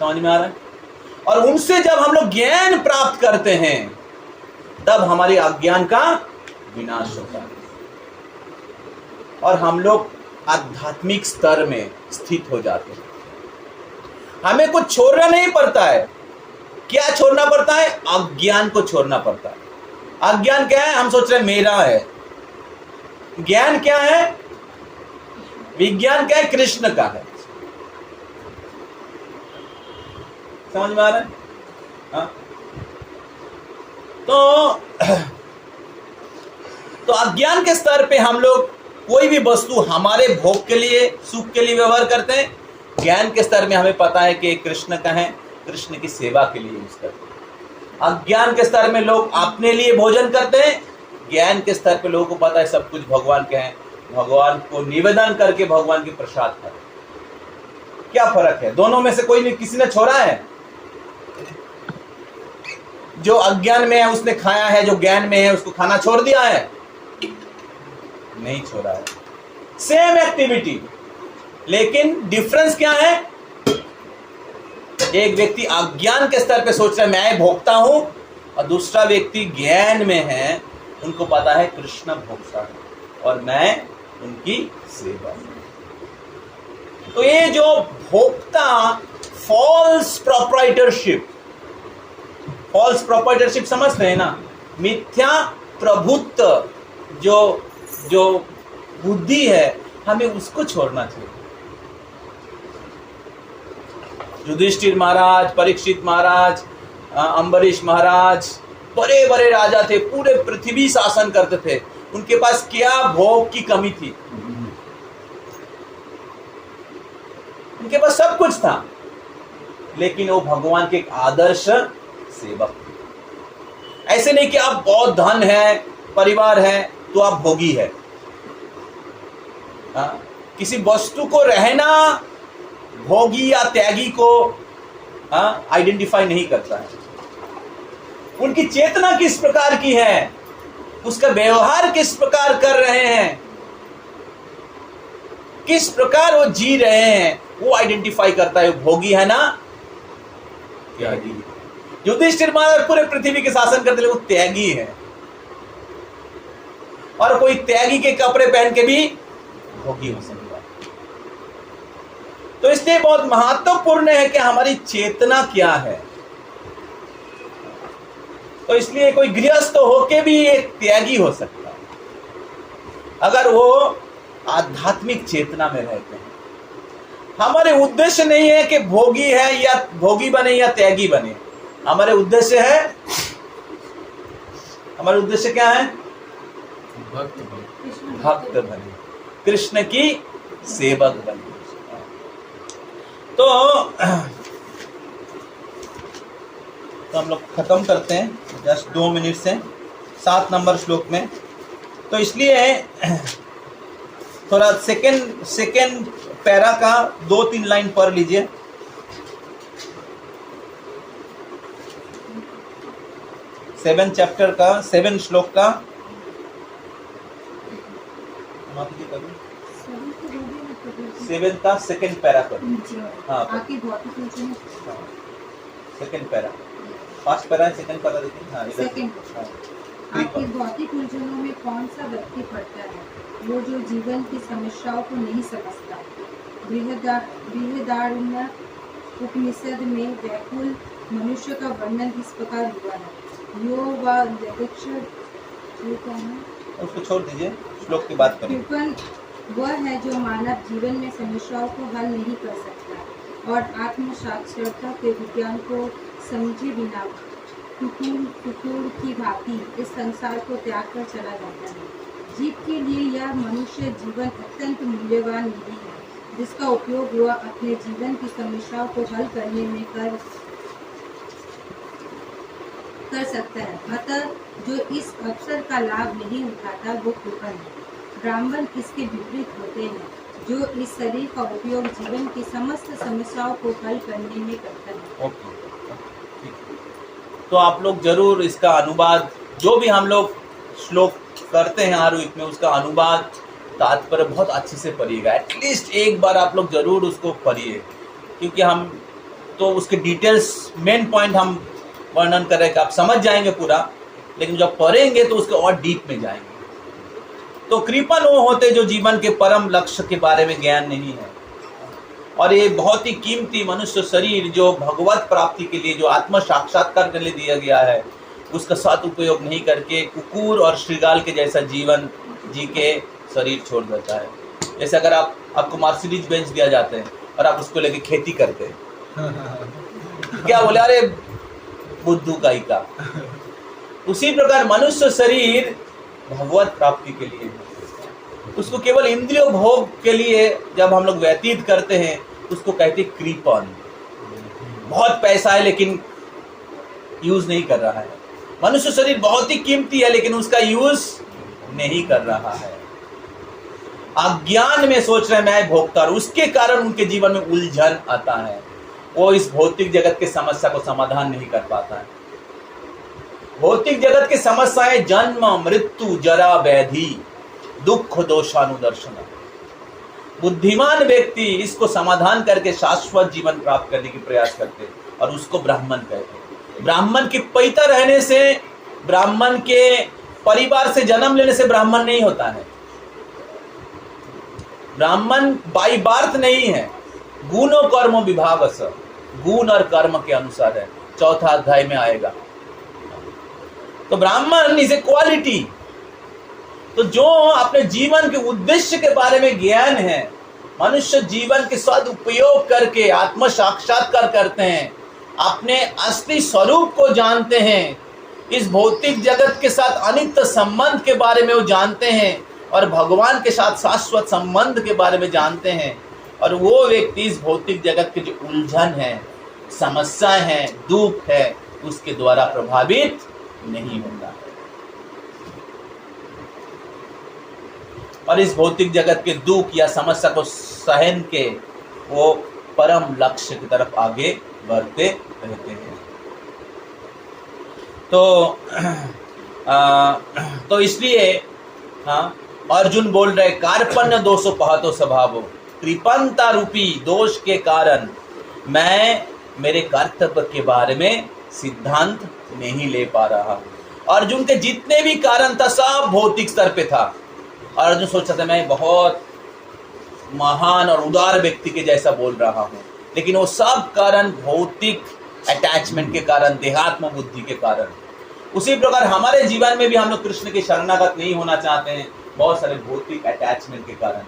समझ में आ रहा है? और उनसे जब हम लोग ज्ञान प्राप्त करते हैं, तब हमारे अज्ञान का विनाश होता है और हम लोग आध्यात्मिक स्तर में स्थित हो जाते हैं। हमें कुछ छोड़ना नहीं पड़ता है। क्या छोड़ना पड़ता है? अज्ञान को छोड़ना पड़ता है। अज्ञान क्या है? हम सोच रहे हैं मेरा है। ज्ञान क्या है? विज्ञान क्या है? कृष्ण का है। समझ में आ रहा है? हाँ? तो अज्ञान के स्तर पे हम लोग कोई भी वस्तु हमारे भोग के लिए, सुख के लिए व्यवहार करते हैं। ज्ञान के स्तर में हमें पता है कि कृष्ण का है, कृष्ण की सेवा के लिए यूज करते हैं। अज्ञान के स्तर में लोग अपने लिए भोजन करते हैं। ज्ञान के स्तर पे लोगों को पता है सब कुछ भगवान के हैं, भगवान को निवेदन करके भगवान की प्रसाद खाते। क्या फर्क है? दोनों में से कोई नहीं, किसी ने छोड़ा है? जो अज्ञान में है उसने खाया है, जो ज्ञान में है उसको खाना छोड़ दिया है? नहीं छोड़ा है। सेम एक्टिविटी, लेकिन डिफरेंस क्या है? एक व्यक्ति अज्ञान के स्तर पे सोच रहा है मैं भोगता हूं, और दूसरा व्यक्ति ज्ञान में है, उनको पता है कृष्ण भोक्ता है और मैं उनकी सेवा। तो ये जो भोक्ता, फॉल्स प्रोप्राइटरशिप समझते हैं ना? मिथ्या प्रभुत्व जो बुद्धि है, हमें उसको छोड़ना चाहिए। युधिष्ठिर महाराज, परीक्षित महाराज, अम्बरीश महाराज, बड़े बड़े राजा थे, पूरे पृथ्वी शासन करते थे। उनके पास क्या भोग की कमी थी? उनके पास सब कुछ था, लेकिन वो भगवान के एक आदर्श सेवक थे। ऐसे नहीं कि आप बहुत धन है, परिवार है, तो आप भोगी है। किसी वस्तु को रहना भोगी या त्यागी को आइडेंटिफाई नहीं करता है। उनकी चेतना किस प्रकार की है, उसका व्यवहार किस प्रकार कर रहे हैं, किस प्रकार वो जी रहे हैं, वो आइडेंटिफाई करता है। भोगी है ना त्यागी। युधिष्ठिर महाराज पूरे पृथ्वी के शासन करते, वो त्यागी है। और कोई त्यागी के कपड़े पहन के भी भोगी हो सकता है। तो इसलिए बहुत महत्वपूर्ण है कि हमारी चेतना क्या है। तो इसलिए कोई गृहस्थ होके भी एक त्यागी हो सकता है, अगर वो आध्यात्मिक चेतना में रहते हैं। हमारे उद्देश्य नहीं है कि भोगी है या भोगी बने या त्यागी बने। हमारे उद्देश्य है, हमारे उद्देश्य क्या है? भक्त बने, कृष्ण की सेवक बने। तो तो हम लोग ख़त्म करते हैं जस्ट 2 मिनट से 7 नंबर श्लोक में। तो इसलिए थोड़ा सेकेंड पैरा का 2-3 लाइन पढ़ लीजिए। सेवन चैप्टर का 7 श्लोक का सेवन का सेकेंड पैरा पर। हाँ सेकेंड पैरा, फर्स्ट पैरा है, सेकेंड पैरा देखिए। हाँ इधर आपके भौतिक उलझनों में कौन सा व्यक्ति पड़ता है? वो जो जीवन की समस्याओं को नहीं समझता। बृहदारण्यक उपनिषद में व्याकुल मनुष्य का वर्णन इस प्रकार हुआ है। यो व उसको छोड़ दीजिए, श्लोक की बात करें। कृपण वह है जो मानव जीवन में समस्याओं को हल नहीं कर सकता और आत्म साक्षरता के विज्ञान को समझे बिना कुकुर की भांति इस संसार को त्याग कर चला जाता है। जीव के लिए यह मनुष्य जीवन अत्यंत मूल्यवान निधि है, जिसका उपयोग वह अपने जीवन की समस्याओं को हल करने में कर सकता है। अतः जो इस अवसर का लाभ नहीं उठाता वो कृपण है। ब्राह्मण इसके विपरीत होते हैं, जो इस शरीर का उपयोग जीवन की समस्त समस्याओं को हल करने में करता है। ओके, तो आप लोग जरूर इसका अनुवाद, जो भी हम लोग श्लोक करते हैं आरोहित में, उसका अनुवाद तात्पर्य बहुत अच्छे से पढ़िएगा। एटलीस्ट एक बार आप लोग जरूर उसको पढ़िए, क्योंकि हम तो उसके डिटेल्स मेन पॉइंट हम वर्णन कर रहे हैं कि आप समझ जाएंगे पूरा, लेकिन जब पढ़ेंगे तो उसके और डीप में जाएंगे। तो कृपण वो होते जो जीवन के परम लक्ष्य के बारे में ज्ञान नहीं है, और ये बहुत ही कीमती मनुष्य शरीर जो भगवत प्राप्ति के लिए, जो आत्म साक्षात्कार के लिए दिया गया है, उसका सदुपयोग नहीं करके कुकुर और श्रृगाल के जैसा जीवन जी के शरीर छोड़ देता है। जैसे अगर आपको मर्सिडीज बेंच दिया जाते हैं और आप उसको लेके खेती करते हैं, क्या बोले, अरे बुद्धू का ही का। उसी प्रकार मनुष्य शरीर भगवत प्राप्ति के लिए है, उसको केवल इंद्रिय भोग के लिए जब हम लोग व्यतीत करते हैं उसको कहते कृपण। बहुत पैसा है लेकिन यूज नहीं कर रहा है। मनुष्य शरीर बहुत ही कीमती है लेकिन उसका यूज नहीं कर रहा है। अज्ञान में सोच रहे मैं भोगता हूं, उसके कारण उनके जीवन में उलझन आता है। वो इस भौतिक जगत के समस्या को समाधान नहीं कर पाता है। भौतिक जगत की समस्याएं जन्म, मृत्यु, जरा, व्याधि, दुख, दोषानुदर्शन। बुद्धिमान व्यक्ति इसको समाधान करके शाश्वत जीवन प्राप्त करने की प्रयास करते हैं और उसको ब्राह्मण कहते हैं। ब्राह्मण के पैदा रहने से, ब्राह्मण के परिवार से जन्म लेने से ब्राह्मण नहीं होता है। ब्राह्मण बाई बार्थ नहीं है, गुण और कर्म विभाग से, गुण और कर्म के अनुसार है, 4था अध्याय में आएगा। तो ब्राह्मण इज ए क्वालिटी। तो जो अपने जीवन के उद्देश्य के बारे में ज्ञान है, मनुष्य जीवन के सदुपयोग करके आत्म साक्षात्कार करते हैं, अपने असली स्वरूप को जानते हैं, इस भौतिक जगत के साथ अनित्य संबंध के बारे में वो जानते हैं और भगवान के साथ शाश्वत संबंध के बारे में जानते हैं, और वो व्यक्ति इस भौतिक जगत के जो उलझन है, समस्याएं हैं, दुख है, उसके द्वारा प्रभावित नहीं होता है। और इस भौतिक जगत के दुख या समस्या को सहन के वो परम लक्ष्य की तरफ आगे बढ़ते रहते हैं। तो इसलिए अर्जुन बोल रहे, कार्पण्य दोषो पहतो स्वभावो, कृपणता रूपी दोष के कारण मैं मेरे कर्तव्य के बारे में सिद्धांत नहीं ले पा रहा हूं। अर्जुन के जितने भी कारण था सब भौतिक स्तर पे था। अर्जुन सोचता था मैं बहुत महान और उदार व्यक्ति के जैसा बोल रहा हूं, लेकिन वो सब कारण भौतिक अटैचमेंट के कारण, देहात्म बुद्धि के कारण। उसी प्रकार हमारे जीवन में भी हम लोग कृष्ण के शरणागत नहीं होना चाहते हैं, बहुत सारे भौतिक अटैचमेंट के कारण।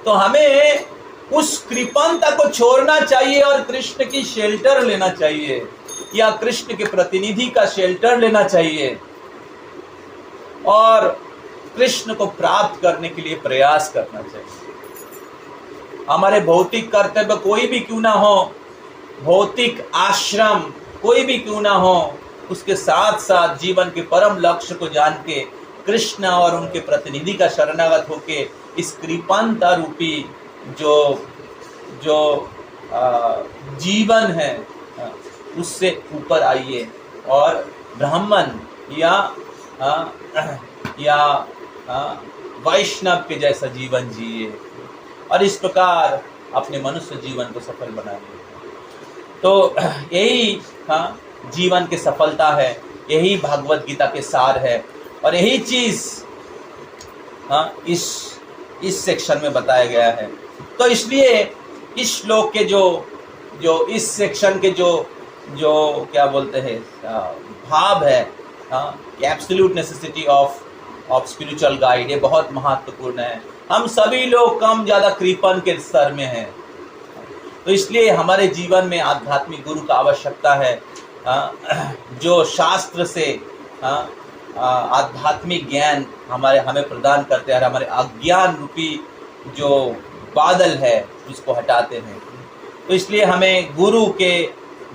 तो हमें उस कृपणता को छोड़ना चाहिए और कृष्ण की शेल्टर लेना चाहिए, या कृष्ण के प्रतिनिधि का शेल्टर लेना चाहिए और कृष्ण को प्राप्त करने के लिए प्रयास करना चाहिए। हमारे भौतिक कर्तव्य कोई भी क्यों ना हो, भौतिक आश्रम कोई भी क्यों ना हो, उसके साथ साथ जीवन के परम लक्ष्य को जान के कृष्ण और उनके प्रतिनिधि का शरणागत होके इस कृपांता रूपी जो जो जीवन है उससे ऊपर आइए और ब्राह्मण या वैष्णव के जैसा जीवन जिए और इस प्रकार अपने मनुष्य जीवन को सफल बनाइए। तो यही जीवन की सफलता है, यही भागवत गीता के सार है और यही चीज़ इस सेक्शन में बताया गया है। तो इसलिए इस श्लोक के जो इस सेक्शन के जो क्या बोलते हैं भाव है, absolute necessity of spiritual guide, ये बहुत महत्वपूर्ण है। हम सभी लोग कम ज़्यादा कृपण के स्तर में हैं, तो इसलिए हमारे जीवन में आध्यात्मिक गुरु का आवश्यकता है, जो शास्त्र से आध्यात्मिक ज्ञान हमें प्रदान करते हैं और हमारे अज्ञान रूपी जो बादल है उसको हटाते हैं। तो इसलिए हमें गुरु के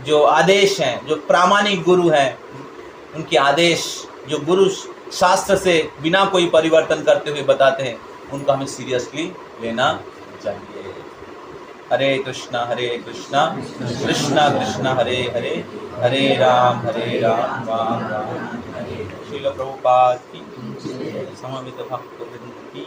जो आदेश हैं, जो प्रामाणिक गुरु हैं, उनके आदेश जो गुरु शास्त्र से बिना कोई परिवर्तन करते हुए बताते हैं, उनको हमें सीरियसली लेना चाहिए। हरे कृष्णा कृष्णा कृष्णा हरे हरे, हरे राम राम राम हरे। श्रील प्रभुपाद की, समवेत भक्त वृंद की।